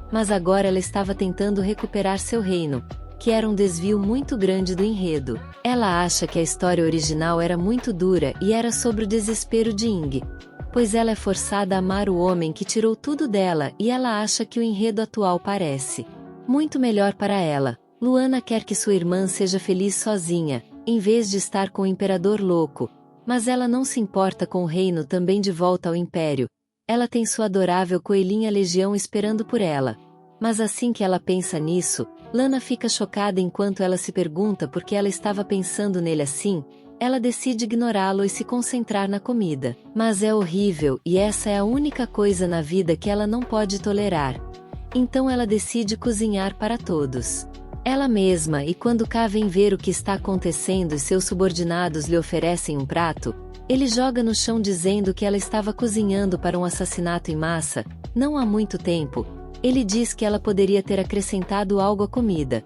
Mas agora ela estava tentando recuperar seu reino, que era um desvio muito grande do enredo. Ela acha que a história original era muito dura e era sobre o desespero de Ing, pois ela é forçada a amar o homem que tirou tudo dela e ela acha que o enredo atual parece muito melhor para ela. Luana quer que sua irmã seja feliz sozinha, em vez de estar com o imperador louco, mas ela não se importa com o reino também de volta ao Império. Ela tem sua adorável coelhinha Legião esperando por ela. Mas assim que ela pensa nisso, Lana fica chocada enquanto ela se pergunta por que ela estava pensando nele assim. ela decide ignorá-lo e se concentrar na comida. Mas é horrível e essa é a única coisa na vida que ela não pode tolerar. Então ela decide cozinhar para todos. Ela mesma, e quando K vem ver o que está acontecendo e seus subordinados lhe oferecem um prato, ele joga no chão dizendo que ela estava cozinhando para um assassinato em massa, não há muito tempo. Ele diz que ela poderia ter acrescentado algo à comida.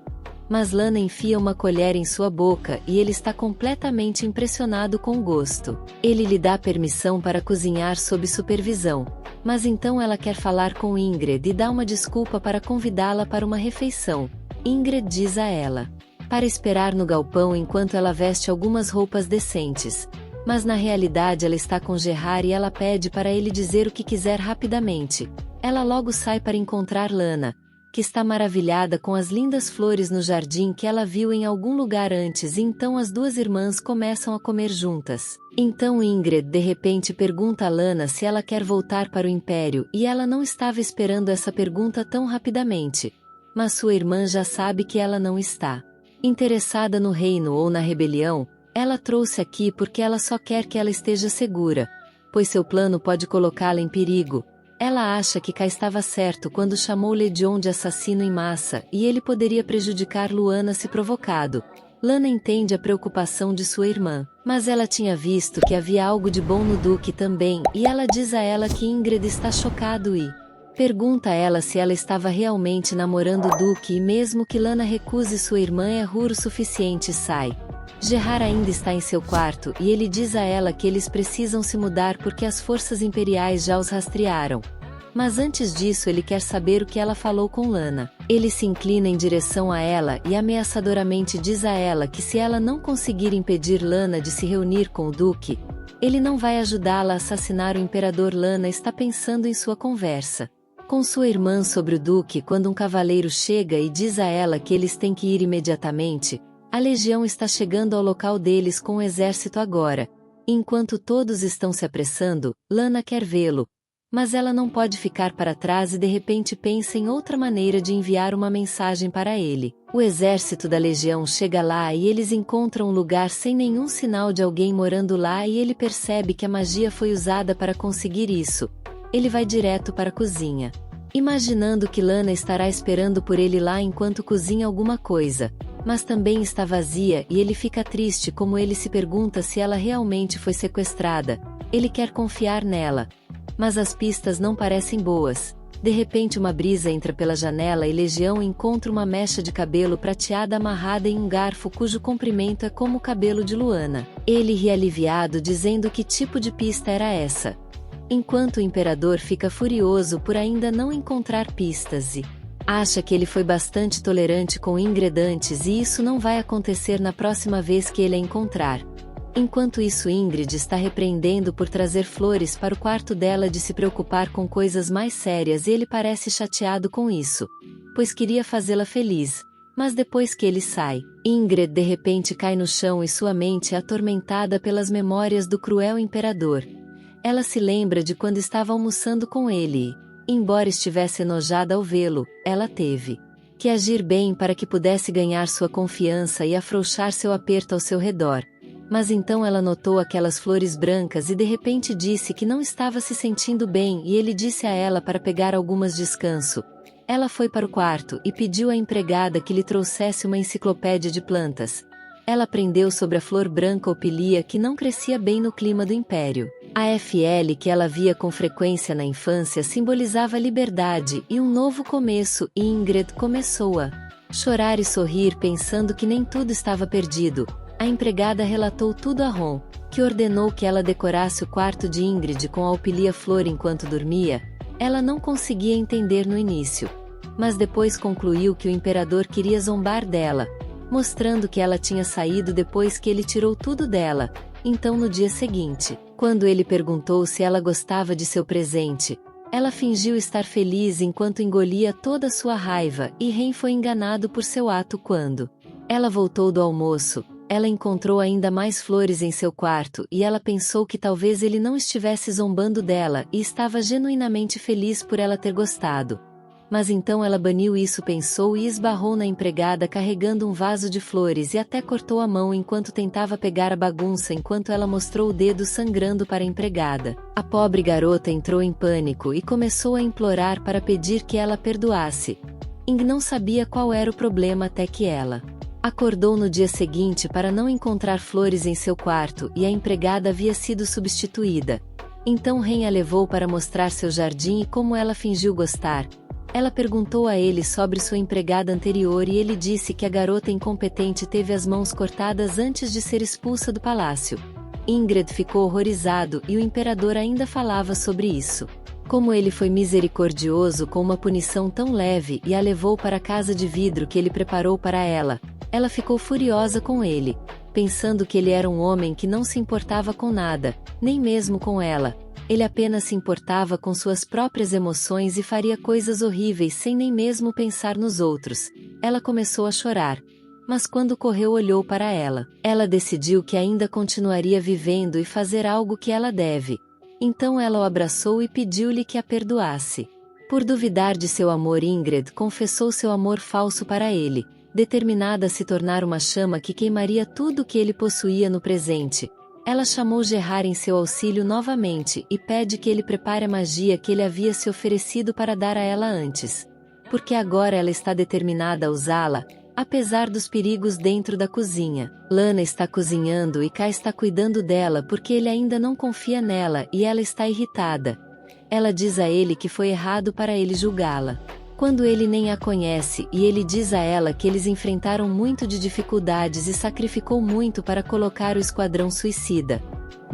Mas Lana enfia uma colher em sua boca e ele está completamente impressionado com o gosto. Ele lhe dá permissão para cozinhar sob supervisão. Mas então ela quer falar com Ingrid e dá uma desculpa para convidá-la para uma refeição. Ingrid diz a ela para esperar no galpão enquanto ela veste algumas roupas decentes. Mas na realidade ela está com Gerard e ela pede para ele dizer o que quiser rapidamente. Ela logo sai para encontrar Lana, que está maravilhada com as lindas flores no jardim que ela viu em algum lugar antes, e então as duas irmãs começam a comer juntas. Então Ingrid de repente pergunta a Lana se ela quer voltar para o Império e ela não estava esperando essa pergunta tão rapidamente. Mas sua irmã já sabe que ela não está interessada no reino ou na rebelião. Ela trouxe aqui porque ela só quer que ela esteja segura, pois seu plano pode colocá-la em perigo. Ela acha que K estava certo quando chamou Ledion de assassino em massa e ele poderia prejudicar Luana se provocado. Lana entende a preocupação de sua irmã, mas ela tinha visto que havia algo de bom no Duque também e ela diz a ela que Ingrid está chocado e pergunta a ela se ela estava realmente namorando o Duque e mesmo que Lana recuse, sua irmã é rura o suficiente e sai. Gerard ainda está em seu quarto e ele diz a ela que eles precisam se mudar porque as forças imperiais já os rastrearam. Mas antes disso ele quer saber o que ela falou com Lana. Ele se inclina em direção a ela e ameaçadoramente diz a ela que se ela não conseguir impedir Lana de se reunir com o Duque, ele não vai ajudá-la a assassinar o imperador. Lana está pensando em sua conversa com sua irmã sobre o Duque quando um cavaleiro chega e diz a ela que eles têm que ir imediatamente. A legião está chegando ao local deles com o exército agora. Enquanto todos estão se apressando, Lana quer vê-lo. Mas ela não pode ficar para trás e de repente pensa em outra maneira de enviar uma mensagem para ele. O exército da legião chega lá e eles encontram um lugar sem nenhum sinal de alguém morando lá e ele percebe que a magia foi usada para conseguir isso. Ele vai direto para a cozinha, imaginando que Lana estará esperando por ele lá enquanto cozinha alguma coisa. Mas também está vazia e ele fica triste como ele se pergunta se ela realmente foi sequestrada. Ele quer confiar nela. Mas as pistas não parecem boas. De repente uma brisa entra pela janela e Legião encontra uma mecha de cabelo prateada amarrada em um garfo cujo comprimento é como o cabelo de Luana. Ele ri aliviado dizendo que tipo de pista era essa. Enquanto o imperador fica furioso por ainda não encontrar pistas e acha que ele foi bastante tolerante com Ingrid antes e isso não vai acontecer na próxima vez que ele a encontrar. Enquanto isso Ingrid está repreendendo por trazer flores para o quarto dela de se preocupar com coisas mais sérias e ele parece chateado com isso, pois queria fazê-la feliz. Mas depois que ele sai, Ingrid de repente cai no chão e sua mente é atormentada pelas memórias do cruel imperador. Ela se lembra de quando estava almoçando com ele e, embora estivesse enojada ao vê-lo, ela teve que agir bem para que pudesse ganhar sua confiança e afrouxar seu aperto ao seu redor. Mas então ela notou aquelas flores brancas e de repente disse que não estava se sentindo bem e ele disse a ela para pegar algumas descanso. Ela foi para o quarto e pediu à empregada que lhe trouxesse uma enciclopédia de plantas. Ela aprendeu sobre a flor branca Opilia que não crescia bem no clima do Império. A FL que ela via com frequência na infância simbolizava liberdade e um novo começo e Ingrid começou a chorar e sorrir pensando que nem tudo estava perdido. A empregada relatou tudo a Ron, que ordenou que ela decorasse o quarto de Ingrid com a Opilia flor enquanto dormia. Ela não conseguia entender no início, mas depois concluiu que o imperador queria zombar dela, mostrando que ela tinha saído depois que ele tirou tudo dela. Então no dia seguinte, quando ele perguntou se ela gostava de seu presente, ela fingiu estar feliz enquanto engolia toda a sua raiva e Ren foi enganado por seu ato quando ela voltou do almoço. Ela encontrou ainda mais flores em seu quarto e ela pensou que talvez ele não estivesse zombando dela e estava genuinamente feliz por ela ter gostado. Mas então ela baniu isso, pensou, e esbarrou na empregada carregando um vaso de flores e até cortou a mão enquanto tentava pegar a bagunça, enquanto ela mostrou o dedo sangrando para a empregada. A pobre garota entrou em pânico e começou a implorar para pedir que ela perdoasse. Ing não sabia qual era o problema até que ela acordou no dia seguinte para não encontrar flores em seu quarto e a empregada havia sido substituída. Então Ren a levou para mostrar seu jardim e como ela fingiu gostar. Ela perguntou a ele sobre sua empregada anterior e ele disse que a garota incompetente teve as mãos cortadas antes de ser expulsa do palácio. Ingrid ficou horrorizado e o imperador ainda falava sobre isso. Como ele foi misericordioso com uma punição tão leve e a levou para a casa de vidro que ele preparou para ela, ela ficou furiosa com ele, pensando que ele era um homem que não se importava com nada, nem mesmo com ela. Ele apenas se importava com suas próprias emoções e faria coisas horríveis sem nem mesmo pensar nos outros. Ela começou a chorar. Mas quando correu olhou para ela. Ela decidiu que ainda continuaria vivendo e fazer algo que ela deve. Então ela o abraçou e pediu-lhe que a perdoasse. Por duvidar de seu amor, Ingrid confessou seu amor falso para ele, determinada a se tornar uma chama que queimaria tudo o que ele possuía no presente. Ela chamou Gerard em seu auxílio novamente e pede que ele prepare a magia que ele havia se oferecido para dar a ela antes. Porque agora ela está determinada a usá-la, apesar dos perigos dentro da cozinha. Lana está cozinhando e Kai está cuidando dela porque ele ainda não confia nela e ela está irritada. Ela diz a ele que foi errado para ele julgá-la, quando ele nem a conhece, e ele diz a ela que eles enfrentaram muito de dificuldades e sacrificou muito para colocar o esquadrão suicida.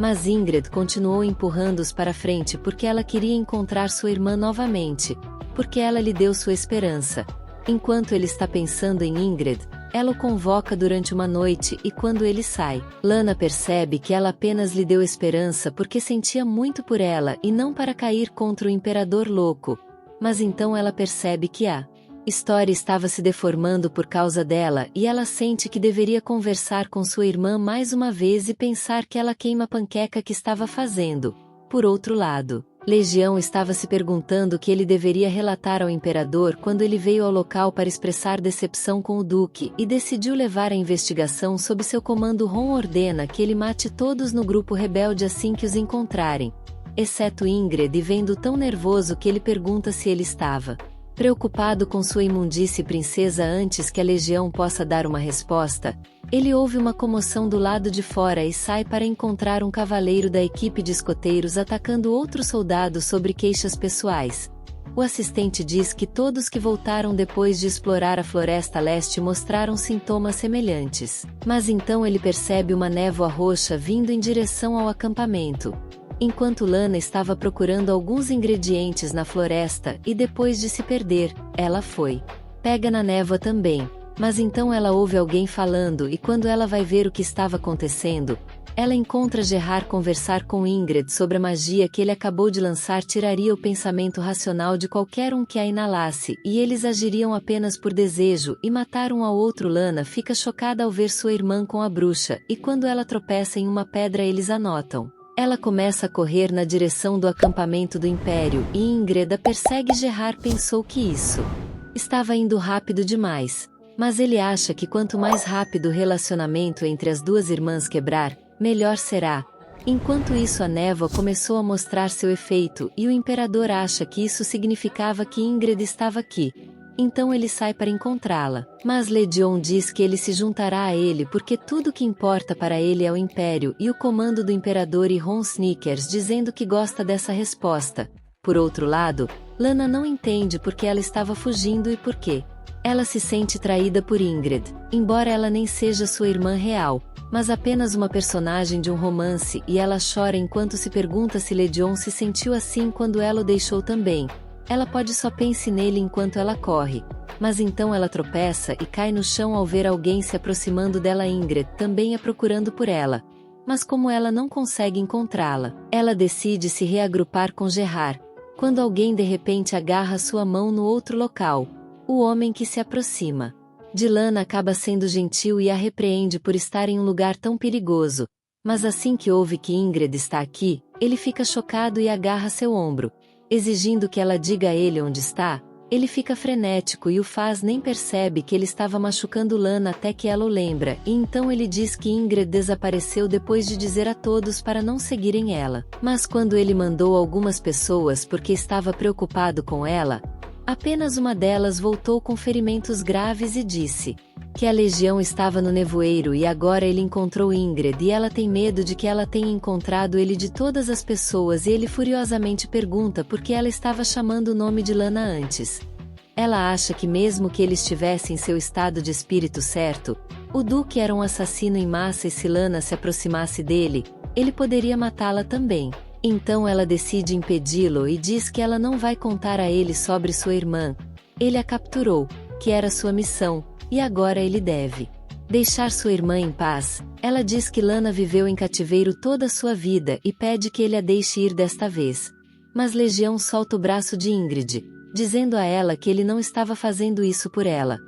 Mas Ingrid continuou empurrando-os para frente porque ela queria encontrar sua irmã novamente, porque ela lhe deu sua esperança. Enquanto ele está pensando em Ingrid, ela o convoca durante uma noite e quando ele sai, Lana percebe que ela apenas lhe deu esperança porque sentia muito por ela e não para cair contra o imperador louco. Mas então ela percebe que a história estava se deformando por causa dela e ela sente que deveria conversar com sua irmã mais uma vez e pensar que ela queima a panqueca que estava fazendo. Por outro lado, Legião estava se perguntando o que ele deveria relatar ao imperador quando ele veio ao local para expressar decepção com o duque e decidiu levar a investigação sob seu comando. Ron ordena que ele mate todos no grupo rebelde assim que os encontrarem, exceto Ingrid, e vendo tão nervoso que ele pergunta se ele estava preocupado com sua imundície princesa. Antes que a legião possa dar uma resposta, ele ouve uma comoção do lado de fora e sai para encontrar um cavaleiro da equipe de escoteiros atacando outro soldado sobre queixas pessoais. O assistente diz que todos que voltaram depois de explorar a Floresta Leste mostraram sintomas semelhantes. Mas então ele percebe uma névoa roxa vindo em direção ao acampamento. Enquanto Lana estava procurando alguns ingredientes na floresta e depois de se perder, ela foi pega na névoa também. Mas então ela ouve alguém falando e quando ela vai ver o que estava acontecendo, ela encontra Gerard conversar com Ingrid sobre a magia que ele acabou de lançar tiraria o pensamento racional de qualquer um que a inalasse e eles agiriam apenas por desejo e matar um ao outro. Lana fica chocada ao ver sua irmã com a bruxa e quando ela tropeça em uma pedra eles a notam. Ela começa a correr na direção do acampamento do Império e Ingrid a persegue. Gerard pensou que isso estava indo rápido demais, mas ele acha que quanto mais rápido o relacionamento entre as duas irmãs quebrar, melhor será. Enquanto isso a névoa começou a mostrar seu efeito e o imperador acha que isso significava que Ingrid estava aqui. Então ele sai para encontrá-la, mas Legion diz que ele se juntará a ele porque tudo que importa para ele é o Império e o comando do Imperador, e Ron Snickers dizendo que gosta dessa resposta. Por outro lado, Lana não entende porque ela estava fugindo e por quê. Ela se sente traída por Ingrid, embora ela nem seja sua irmã real, mas apenas uma personagem de um romance, e ela chora enquanto se pergunta se Legion se sentiu assim quando ela o deixou também. Ela pode só pense nele enquanto ela corre, mas então ela tropeça e cai no chão ao ver alguém se aproximando dela. Ingrid também é procurando por ela, mas como ela não consegue encontrá-la, ela decide se reagrupar com Gerard, quando alguém de repente agarra sua mão no outro local. O homem que se aproxima de Lana acaba sendo gentil e a repreende por estar em um lugar tão perigoso, mas assim que ouve que Ingrid está aqui, ele fica chocado e agarra seu ombro, exigindo que ela diga a ele onde está. Ele fica frenético e o faz nem percebe que ele estava machucando Lana até que ela o lembra, e então ele diz que Ingrid desapareceu depois de dizer a todos para não seguirem ela. Mas quando ele mandou algumas pessoas porque estava preocupado com ela, apenas uma delas voltou com ferimentos graves e disse que a legião estava no nevoeiro e agora ele encontrou Ingrid e ela tem medo de que ela tenha encontrado ele de todas as pessoas e ele furiosamente pergunta por que ela estava chamando o nome de Lana antes. Ela acha que mesmo que ele estivesse em seu estado de espírito certo, o Duque era um assassino em massa e se Lana se aproximasse dele, ele poderia matá-la também. Então ela decide impedi-lo e diz que ela não vai contar a ele sobre sua irmã. Ele a capturou, que era sua missão, e agora ele deve deixar sua irmã em paz. Ela diz que Lana viveu em cativeiro toda a sua vida e pede que ele a deixe ir desta vez. Mas Legião solta o braço de Ingrid, dizendo a ela que ele não estava fazendo isso por ela,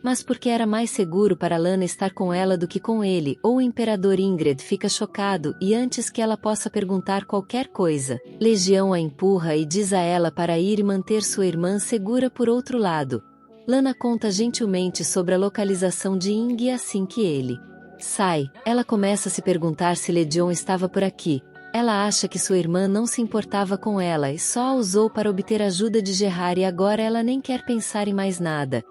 mas porque era mais seguro para Lana estar com ela do que com ele, ou o Imperador Ingrid fica chocado e antes que ela possa perguntar qualquer coisa, Legião a empurra e diz a ela para ir e manter sua irmã segura por outro lado. Lana conta gentilmente sobre a localização de Ing e assim que ele sai, ela começa a se perguntar se Legião estava por aqui. Ela acha que sua irmã não se importava com ela e só a usou para obter ajuda de Gerard e agora ela nem quer pensar em mais nada.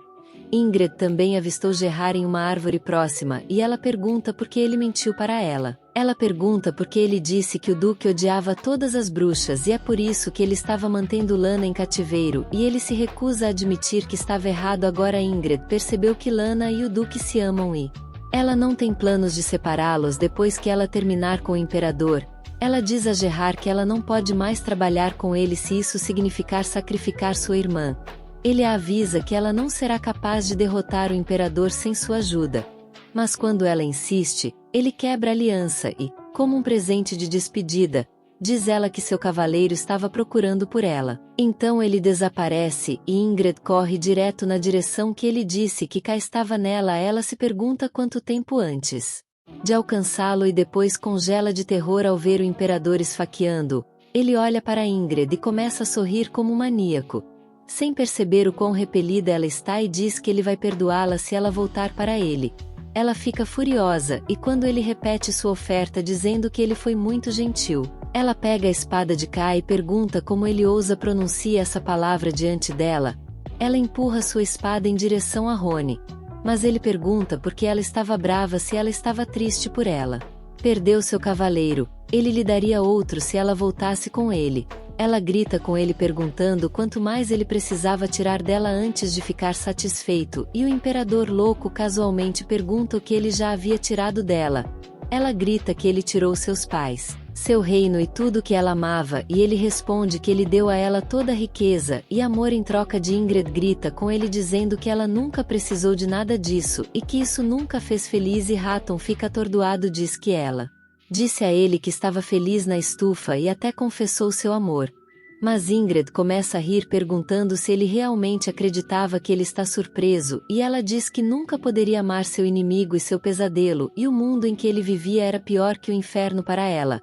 Ingrid também avistou Gerard em uma árvore próxima e ela pergunta por que ele mentiu para ela. Ela pergunta por que ele disse que o Duque odiava todas as bruxas e é por isso que ele estava mantendo Lana em cativeiro e ele se recusa a admitir que estava errado. Agora Ingrid percebeu que Lana e o Duque se amam e ela não tem planos de separá-los depois que ela terminar com o Imperador. Ela diz a Gerard que ela não pode mais trabalhar com ele se isso significar sacrificar sua irmã. Ele a avisa que ela não será capaz de derrotar o Imperador sem sua ajuda. Mas quando ela insiste, ele quebra a aliança e, como um presente de despedida, diz ela que seu cavaleiro estava procurando por ela. Então ele desaparece e Ingrid corre direto na direção que ele disse que cá estava nela. Ela se pergunta quanto tempo antes de alcançá-lo e depois congela de terror ao ver o Imperador esfaqueando. Ele olha para Ingrid e começa a sorrir como um maníaco, sem perceber o quão repelida ela está e diz que ele vai perdoá-la se ela voltar para ele. Ela fica furiosa e quando ele repete sua oferta dizendo que ele foi muito gentil, ela pega a espada de Kai e pergunta como ele ousa pronunciar essa palavra diante dela. Ela empurra sua espada em direção a Rony, mas ele pergunta por que ela estava brava se ela estava triste por ela. Perdeu seu cavaleiro, ele lhe daria outro se ela voltasse com ele. Ela grita com ele perguntando quanto mais ele precisava tirar dela antes de ficar satisfeito, e o Imperador louco casualmente pergunta o que ele já havia tirado dela. Ela grita que ele tirou seus pais, seu reino e tudo que ela amava, e ele responde que ele deu a ela toda a riqueza e amor em troca de Ingrid. Grita com ele dizendo que ela nunca precisou de nada disso, e que isso nunca fez feliz, e Hatton fica atordoado. Diz que ela disse a ele que estava feliz na estufa e até confessou seu amor. Mas Ingrid começa a rir perguntando se ele realmente acreditava que ele está surpreso, e ela diz que nunca poderia amar seu inimigo e seu pesadelo, e o mundo em que ele vivia era pior que o inferno para ela.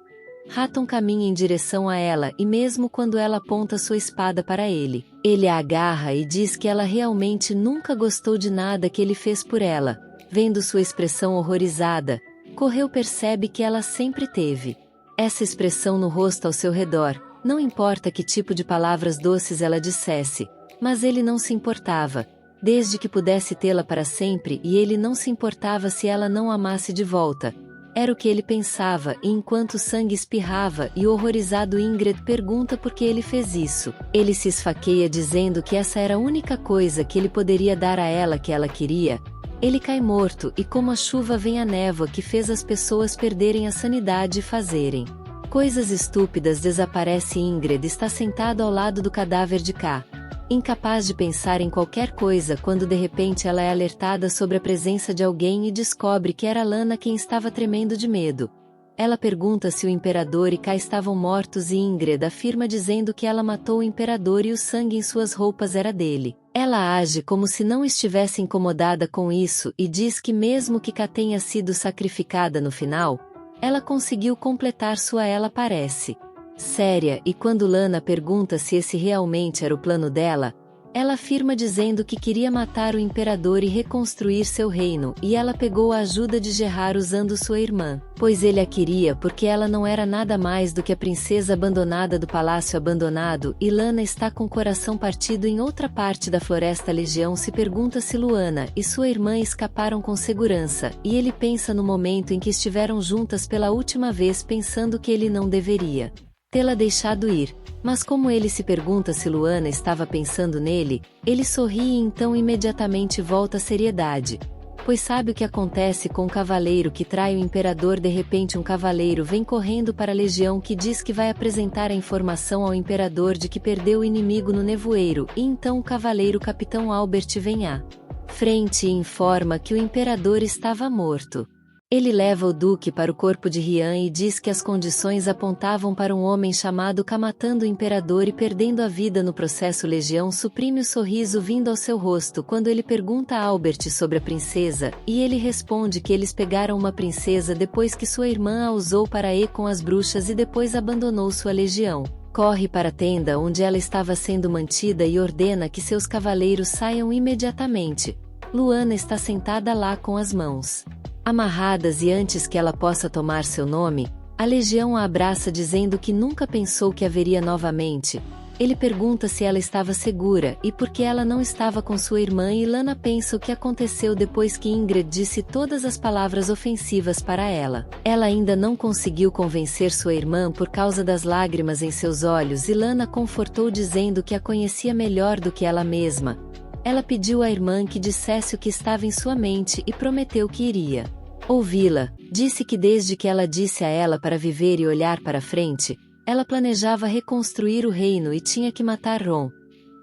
Hatton caminha em direção a ela e mesmo quando ela aponta sua espada para ele, ele a agarra e diz que ela realmente nunca gostou de nada que ele fez por ela. Vendo sua expressão horrorizada, Correu percebe que ela sempre teve essa expressão no rosto ao seu redor, não importa que tipo de palavras doces ela dissesse, mas ele não se importava, desde que pudesse tê-la para sempre, e ele não se importava se ela não amasse de volta. Era o que ele pensava, e enquanto o sangue espirrava e o horrorizado Ingrid pergunta por que ele fez isso, ele se esfaqueia dizendo que essa era a única coisa que ele poderia dar a ela que ela queria. Ele cai morto e como a chuva vem a névoa que fez as pessoas perderem a sanidade e fazerem coisas estúpidas. Desaparece. Ingrid está sentada ao lado do cadáver de K, incapaz de pensar em qualquer coisa quando de repente ela é alertada sobre a presença de alguém e descobre que era Lana quem estava tremendo de medo. Ela pergunta se o Imperador e K estavam mortos e Ingrid afirma dizendo que ela matou o Imperador e o sangue em suas roupas era dele. Ela age como se não estivesse incomodada com isso e diz que mesmo que K tenha sido sacrificada no final, ela conseguiu completar sua. Ela parece séria e quando Lana pergunta se esse realmente era o plano dela, Ela afirma dizendo que queria matar o imperador e reconstruir seu reino, e ela pegou a ajuda de Gerard usando sua irmã, pois ele a queria porque ela não era nada mais do que a princesa abandonada do palácio abandonado, e Lana está com o coração partido em outra parte da floresta. Legião se pergunta se Luana e sua irmã escaparam com segurança, e ele pensa no momento em que estiveram juntas pela última vez, pensando que ele não deveria tê-la deixado ir. Mas como ele se pergunta se Luana estava pensando nele, ele sorri e então imediatamente volta à seriedade. Pois sabe o que acontece com o cavaleiro que trai o imperador. De repente um cavaleiro vem correndo para a legião, que diz que vai apresentar a informação ao imperador de que perdeu o inimigo no nevoeiro, e então o cavaleiro Capitão Albert vem à frente e informa que o imperador estava morto. Ele leva o duque para o corpo de Rian e diz que as condições apontavam para um homem chamado K matando o imperador e perdendo a vida no processo. Legião suprime o sorriso vindo ao seu rosto quando ele pergunta a Albert sobre a princesa, e ele responde que eles pegaram uma princesa depois que sua irmã a usou para ir com as bruxas e depois abandonou sua legião. Corre para a tenda onde ela estava sendo mantida e ordena que seus cavaleiros saiam imediatamente. Luana está sentada lá com as mãos amarradas, e antes que ela possa tomar seu nome, a legião a abraça dizendo que nunca pensou que a veria novamente. Ele pergunta se ela estava segura e por que ela não estava com sua irmã, e Lana pensa o que aconteceu depois que Ingrid disse todas as palavras ofensivas para ela. Ela ainda não conseguiu convencer sua irmã por causa das lágrimas em seus olhos, e Lana confortou dizendo que a conhecia melhor do que ela mesma. Ela pediu à irmã que dissesse o que estava em sua mente e prometeu que iria ouvi-la. Disse que desde que ela disse a ela para viver e olhar para frente, ela planejava reconstruir o reino e tinha que matar Ron.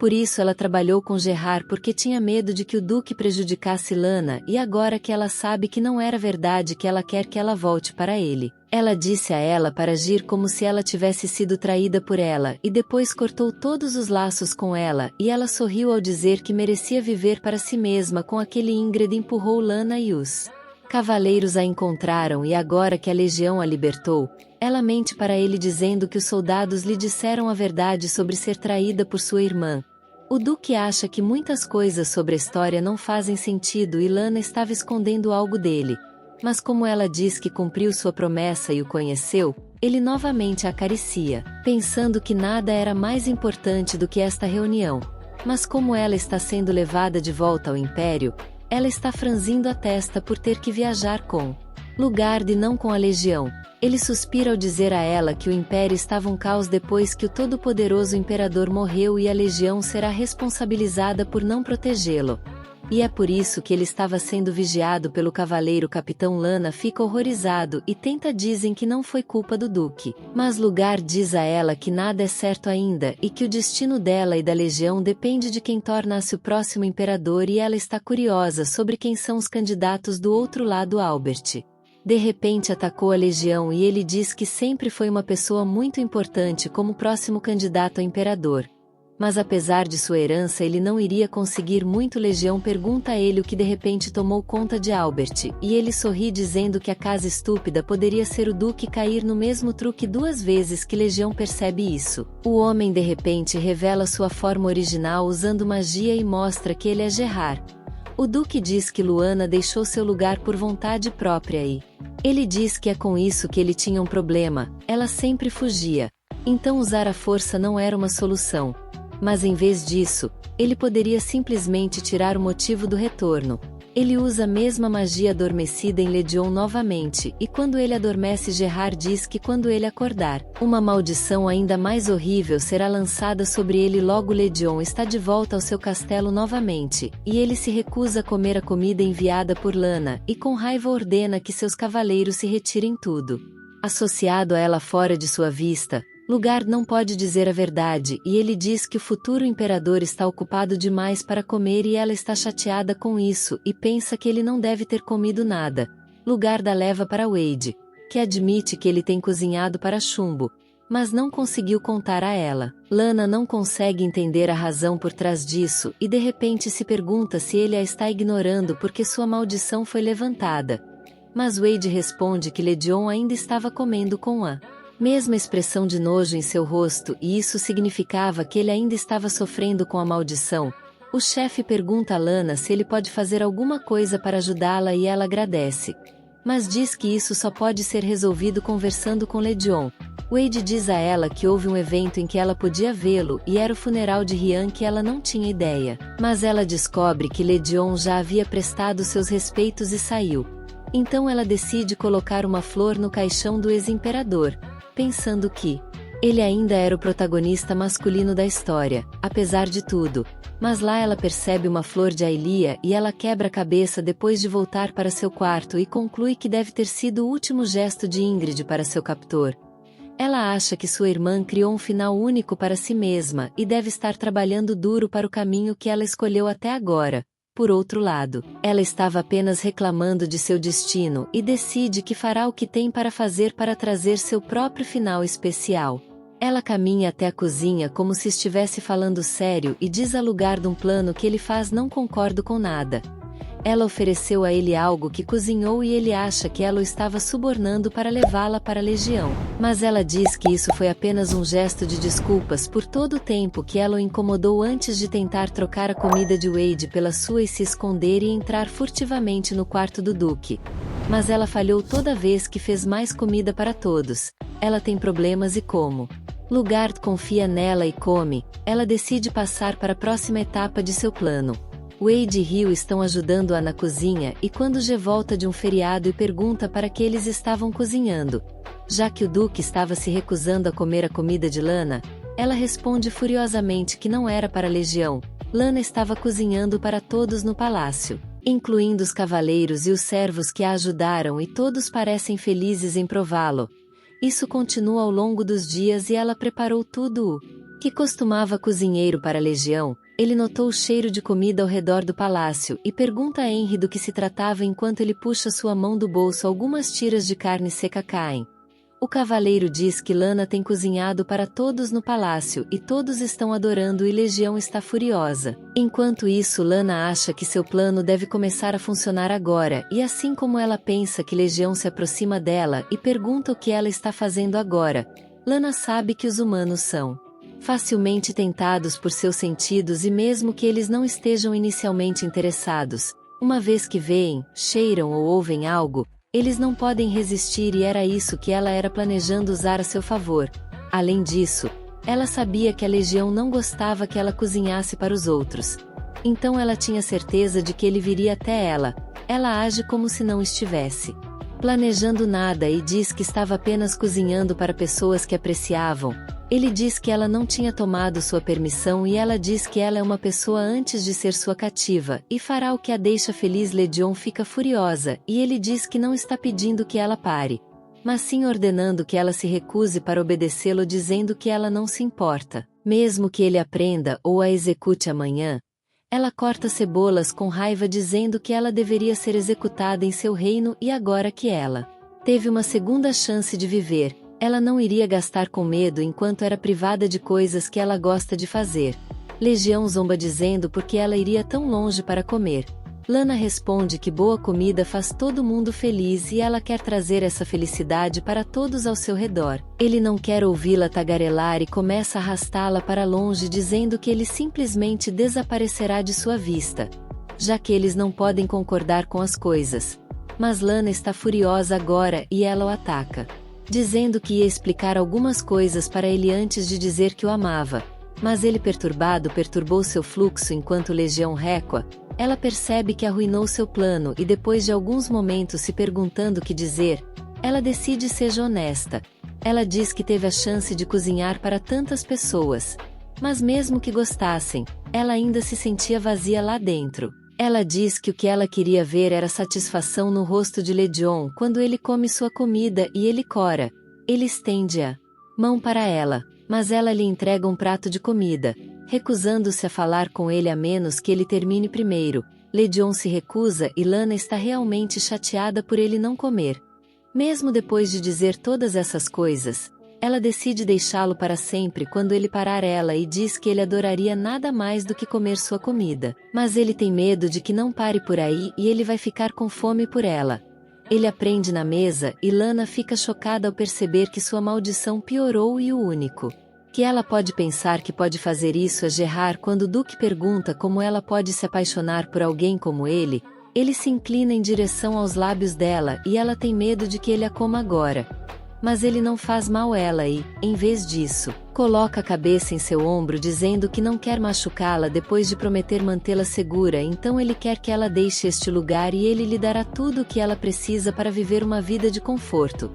Por isso ela trabalhou com Gerard, porque tinha medo de que o duque prejudicasse Lana, e agora que ela sabe que não era verdade, que ela quer que ela volte para ele. Ela disse a ela para agir como se ela tivesse sido traída por ela, e depois cortou todos os laços com ela, e ela sorriu ao dizer que merecia viver para si mesma. Com aquele, Ingrid empurrou Lana e os cavaleiros a encontraram, e agora que a legião a libertou, ela mente para ele dizendo que os soldados lhe disseram a verdade sobre ser traída por sua irmã. O duque acha que muitas coisas sobre a história não fazem sentido e Lana estava escondendo algo dele. Mas como ela diz que cumpriu sua promessa e o conheceu, ele novamente a acaricia, pensando que nada era mais importante do que esta reunião. Mas como ela está sendo levada de volta ao Império, ela está franzindo a testa por ter que viajar com Lugard e não com a legião. Ele suspira ao dizer a ela que o Império estava um caos depois que o todo-poderoso imperador morreu, e a legião será responsabilizada por não protegê-lo. E é por isso que ele estava sendo vigiado pelo cavaleiro Capitão. Lana fica horrorizado e dizem que não foi culpa do duque. Mas Lugard diz a ela que nada é certo ainda e que o destino dela e da legião depende de quem torna-se o próximo imperador, e ela está curiosa sobre quem são os candidatos do outro lado. Albert de repente atacou a legião e ele diz que sempre foi uma pessoa muito importante como próximo candidato a imperador. Mas apesar de sua herança ele não iria conseguir muito. Legião pergunta a ele o que de repente tomou conta de Albert, e ele sorri dizendo que a casa estúpida poderia ser o duque cair no mesmo truque 2 vezes que Legião percebe isso. O homem de repente revela sua forma original usando magia e mostra que ele é Gerard. O duque diz que Luana deixou seu lugar por vontade própria e ele diz que é com isso que ele tinha um problema, ela sempre fugia. Então usar a força não era uma solução. Mas em vez disso, ele poderia simplesmente tirar o motivo do retorno. Ele usa a mesma magia adormecida em Legion novamente, e quando ele adormece, Gerard diz que quando ele acordar, uma maldição ainda mais horrível será lançada sobre ele. Logo Legion está de volta ao seu castelo novamente, e ele se recusa a comer a comida enviada por Lana, e com raiva ordena que seus cavaleiros se retirem tudo. Associado a ela fora de sua vista, Lugard não pode dizer a verdade, e ele diz que o futuro imperador está ocupado demais para comer, e ela está chateada com isso e pensa que ele não deve ter comido nada. Lugard a leva para Wade, que admite que ele tem cozinhado para Chumbo, mas não conseguiu contar a ela. Lana não consegue entender a razão por trás disso e de repente se pergunta se ele a está ignorando porque sua maldição foi levantada. Mas Wade responde que Legion ainda estava comendo com a Mesma expressão de nojo em seu rosto, e isso significava que ele ainda estava sofrendo com a maldição. O chefe pergunta a Lana se ele pode fazer alguma coisa para ajudá-la e ela agradece. Mas diz que isso só pode ser resolvido conversando com Legion. Wade diz a ela que houve um evento em que ela podia vê-lo e era o funeral de Ryan que ela não tinha ideia. Mas ela descobre que Legion já havia prestado seus respeitos e saiu. Então ela decide colocar uma flor no caixão do ex-imperador, pensando que ele ainda era o protagonista masculino da história, apesar de tudo. Mas lá ela percebe uma flor de Aelia e ela quebra a cabeça depois de voltar para seu quarto e conclui que deve ter sido o último gesto de Ingrid para seu captor. Ela acha que sua irmã criou um final único para si mesma e deve estar trabalhando duro para o caminho que ela escolheu até agora. Por outro lado, ela estava apenas reclamando de seu destino e decide que fará o que tem para fazer para trazer seu próprio final especial. Ela caminha até a cozinha como se estivesse falando sério e diz a lugar de um plano que ele faz não concordo com nada. Ela ofereceu a ele algo que cozinhou e ele acha que ela o estava subornando para levá-la para a Legião. Mas ela diz que isso foi apenas um gesto de desculpas por todo o tempo que ela o incomodou antes de tentar trocar a comida de Wade pela sua e se esconder e entrar furtivamente no quarto do Duque. Mas ela falhou toda vez que fez mais comida para todos. Ela tem problemas e como Lugard confia nela e come, ela decide passar para a próxima etapa de seu plano. Wade e Rio estão ajudando-a na cozinha e quando G volta de um feriado e pergunta para que eles estavam cozinhando. Já que o Duque estava se recusando a comer a comida de Lana, ela responde furiosamente que não era para a Legião. Lana estava cozinhando para todos no palácio, incluindo os cavaleiros e os servos que a ajudaram e todos parecem felizes em prová-lo. Isso continua ao longo dos dias e ela preparou tudo o que costumava cozinheiro para a Legião. Ele notou o cheiro de comida ao redor do palácio e pergunta a Henry do que se tratava enquanto ele puxa sua mão do bolso. Algumas tiras de carne seca caem. O cavaleiro diz que Lana tem cozinhado para todos no palácio e todos estão adorando e Legião está furiosa. Enquanto isso, Lana acha que seu plano deve começar a funcionar agora e assim como ela pensa que Legião se aproxima dela e pergunta o que ela está fazendo agora, Lana sabe que os humanos são facilmente tentados por seus sentidos e mesmo que eles não estejam inicialmente interessados, uma vez que veem, cheiram ou ouvem algo, eles não podem resistir e era isso que ela era planejando usar a seu favor. Além disso, ela sabia que a Legião não gostava que ela cozinhasse para os outros. Então ela tinha certeza de que ele viria até ela. Ela age como se não estivesse planejando nada e diz que estava apenas cozinhando para pessoas que apreciavam. Ele diz que ela não tinha tomado sua permissão e ela diz que ela é uma pessoa antes de ser sua cativa, e fará o que a deixa feliz. Legion fica furiosa, e ele diz que não está pedindo que ela pare, mas sim ordenando que ela se recuse para obedecê-lo, dizendo que ela não se importa, mesmo que ele aprenda ou a execute amanhã. Ela corta cebolas com raiva dizendo que ela deveria ser executada em seu reino e agora que ela teve uma segunda chance de viver, ela não iria gastar com medo enquanto era privada de coisas que ela gosta de fazer. Legião zomba dizendo porque ela iria tão longe para comer. Lana responde que boa comida faz todo mundo feliz e ela quer trazer essa felicidade para todos ao seu redor. Ele não quer ouvi-la tagarelar e começa a arrastá-la para longe dizendo que ele simplesmente desaparecerá de sua vista, já que eles não podem concordar com as coisas. Mas Lana está furiosa agora e ela o ataca, dizendo que ia explicar algumas coisas para ele antes de dizer que o amava. Mas ele perturbou seu fluxo enquanto Legião recua. Ela percebe que arruinou seu plano e depois de alguns momentos se perguntando o que dizer, ela decide ser honesta. Ela diz que teve a chance de cozinhar para tantas pessoas. Mas mesmo que gostassem, ela ainda se sentia vazia lá dentro. Ela diz que o que ela queria ver era satisfação no rosto de Legion quando ele come sua comida e ele cora. Ele estende a mão para ela, mas ela lhe entrega um prato de comida, recusando-se a falar com ele a menos que ele termine primeiro. Legion se recusa e Lana está realmente chateada por ele não comer. Mesmo depois de dizer todas essas coisas, ela decide deixá-lo para sempre quando ele parar ela e diz que ele adoraria nada mais do que comer sua comida. Mas ele tem medo de que não pare por aí e ele vai ficar com fome por ela. Ele aprende na mesa e Lana fica chocada ao perceber que sua maldição piorou e o único que ela pode pensar que pode fazer isso é Gerard. Quando Duke pergunta como ela pode se apaixonar por alguém como ele se inclina em direção aos lábios dela e ela tem medo de que ele a coma agora. Mas ele não faz mal a ela e, em vez disso, coloca a cabeça em seu ombro dizendo que não quer machucá-la depois de prometer mantê-la segura. Então ele quer que ela deixe este lugar e ele lhe dará tudo o que ela precisa para viver uma vida de conforto.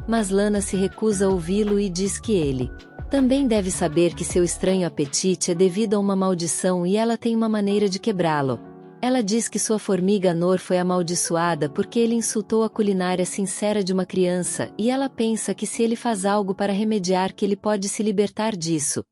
Mas Lana se recusa a ouvi-lo e diz que ele também deve saber que seu estranho apetite é devido a uma maldição e ela tem uma maneira de quebrá-lo. Ela diz que sua formiga Nor foi amaldiçoada porque ele insultou a culinária sincera de uma criança e ela pensa que se ele faz algo para remediar que ele pode se libertar disso.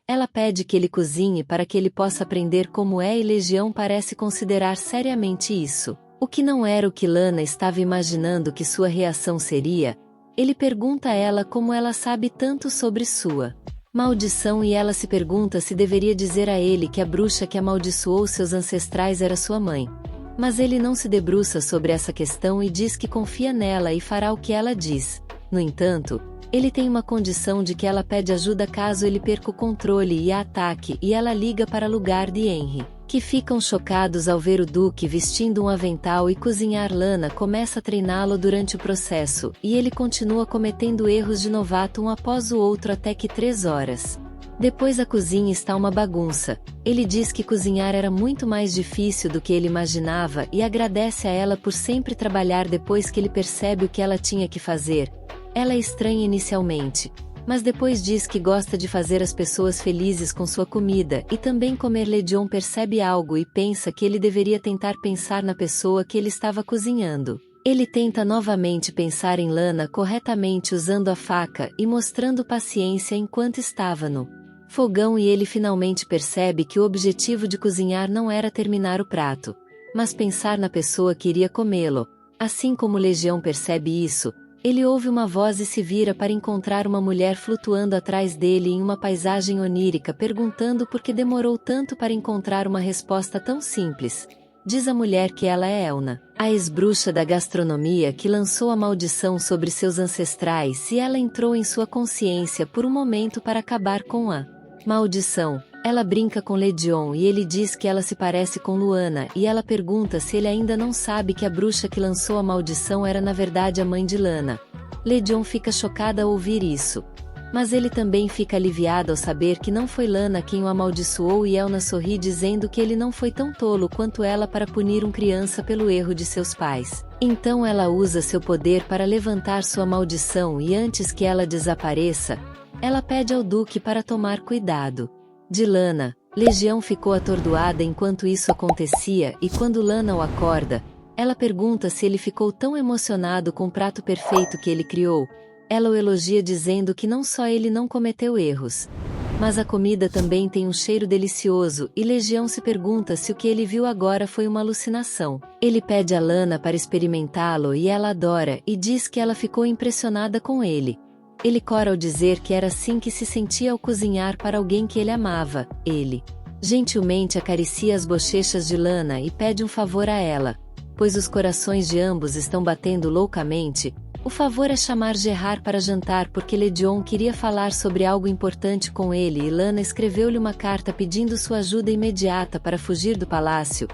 Ela pede que ele cozinhe para que ele possa aprender como é e Legião parece considerar seriamente isso. O que não era o que Lana estava imaginando que sua reação seria. Ele pergunta a ela como ela sabe tanto sobre sua maldição e ela se pergunta se deveria dizer a ele que a bruxa que amaldiçoou seus ancestrais era sua mãe. Mas ele não se debruça sobre essa questão e diz que confia nela e fará o que ela diz. No entanto, ele tem uma condição de que ela pede ajuda caso ele perca o controle e a ataque e ela liga para o lugar de Henry, que ficam chocados ao ver o Duque vestindo um avental e cozinhar. Lana começa a treiná-lo durante o processo, e ele continua cometendo erros de novato um após o outro até que 3 horas. Depois a cozinha está uma bagunça. Ele diz que cozinhar era muito mais difícil do que ele imaginava e agradece a ela por sempre trabalhar depois que ele percebe o que ela tinha que fazer. Ela é estranha inicialmente, mas depois diz que gosta de fazer as pessoas felizes com sua comida e também comer. Legion percebe algo e pensa que ele deveria tentar pensar na pessoa que ele estava cozinhando. Ele tenta novamente pensar em Lana corretamente usando a faca e mostrando paciência enquanto estava no fogão e ele finalmente percebe que o objetivo de cozinhar não era terminar o prato, mas pensar na pessoa que iria comê-lo. Assim como Legião percebe isso, ele ouve uma voz e se vira para encontrar uma mulher flutuando atrás dele em uma paisagem onírica perguntando por que demorou tanto para encontrar uma resposta tão simples. Diz a mulher que ela é Elna, a ex-bruxa da gastronomia que lançou a maldição sobre seus ancestrais e ela entrou em sua consciência por um momento para acabar com a maldição. Ela brinca com Legion e ele diz que ela se parece com Luana e ela pergunta se ele ainda não sabe que a bruxa que lançou a maldição era na verdade a mãe de Lana. Legion fica chocada ao ouvir isso. Mas ele também fica aliviado ao saber que não foi Lana quem o amaldiçoou e Elna sorri dizendo que ele não foi tão tolo quanto ela para punir uma criança pelo erro de seus pais. Então ela usa seu poder para levantar sua maldição e antes que ela desapareça, ela pede ao Duque para tomar cuidado de Lana. Legião ficou atordoada enquanto isso acontecia e quando Lana o acorda, ela pergunta se ele ficou tão emocionado com o prato perfeito que ele criou. Ela o elogia dizendo que não só ele não cometeu erros, mas a comida também tem um cheiro delicioso e Legião se pergunta se o que ele viu agora foi uma alucinação. Ele pede a Lana para experimentá-lo e ela adora e diz que ela ficou impressionada com ele. Ele cora ao dizer que era assim que se sentia ao cozinhar para alguém que ele amava. Ele gentilmente acaricia as bochechas de Lana e pede um favor a ela, pois os corações de ambos estão batendo loucamente. O favor é chamar Gerard para jantar porque Legion queria falar sobre algo importante com ele e Lana escreveu-lhe uma carta pedindo sua ajuda imediata para fugir do palácio.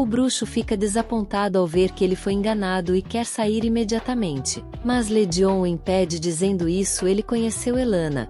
O bruxo fica desapontado ao ver que ele foi enganado e quer sair imediatamente. Mas Legion o impede dizendo isso ele conheceu Elana.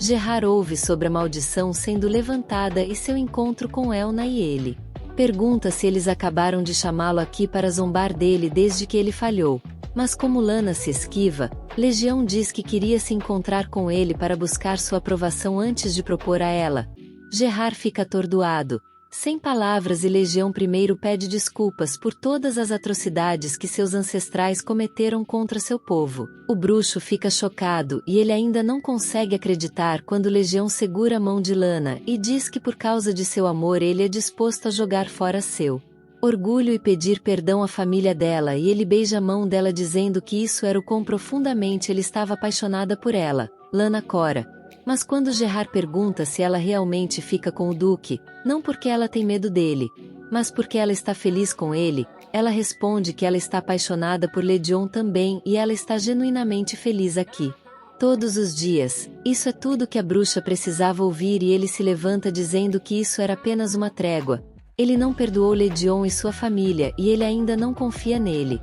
Gerard ouve sobre a maldição sendo levantada e seu encontro com Elna e ele pergunta se eles acabaram de chamá-lo aqui para zombar dele desde que ele falhou. Mas como Lana se esquiva, Legião diz que queria se encontrar com ele para buscar sua aprovação antes de propor a ela. Gerard fica atordoado, sem palavras e Legião primeiro pede desculpas por todas as atrocidades que seus ancestrais cometeram contra seu povo. O bruxo fica chocado e ele ainda não consegue acreditar quando Legião segura a mão de Lana e diz que por causa de seu amor ele é disposto a jogar fora seu orgulho e pedir perdão à família dela e ele beija a mão dela dizendo que isso era o quão profundamente ele estava apaixonada por ela. Lana cora Mas quando Gerard pergunta se ela realmente fica com o Duque, não porque ela tem medo dele, mas porque ela está feliz com ele, ela responde que ela está apaixonada por Lédion também e ela está genuinamente feliz aqui. Todos os dias, isso é tudo que a bruxa precisava ouvir e ele se levanta dizendo que isso era apenas uma trégua. Ele não perdoou Lédion e sua família e ele ainda não confia nele.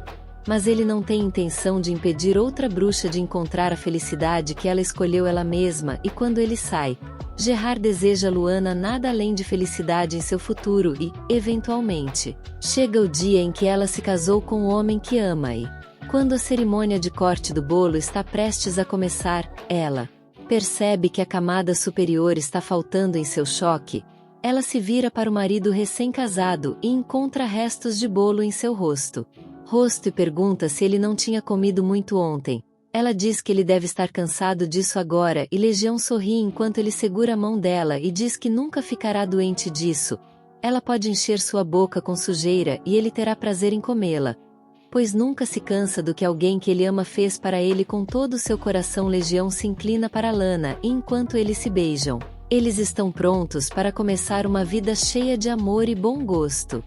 Mas ele não tem intenção de impedir outra bruxa de encontrar a felicidade que ela escolheu ela mesma e quando ele sai, Gerard deseja a Luana nada além de felicidade em seu futuro e, eventualmente, chega o dia em que ela se casou com o homem que ama e, quando a cerimônia de corte do bolo está prestes a começar, ela percebe que a camada superior está faltando em seu choque. Ela se vira para o marido recém-casado e encontra restos de bolo em seu rosto e pergunta se ele não tinha comido muito ontem. Ela diz que ele deve estar cansado disso agora e Lédion sorri enquanto ele segura a mão dela e diz que nunca ficará doente disso. Ela pode encher sua boca com sujeira e ele terá prazer em comê-la. Pois nunca se cansa do que alguém que ele ama fez para ele com todo o seu coração. Lédion se inclina para Lana e enquanto eles se beijam, eles estão prontos para começar uma vida cheia de amor e bom gosto.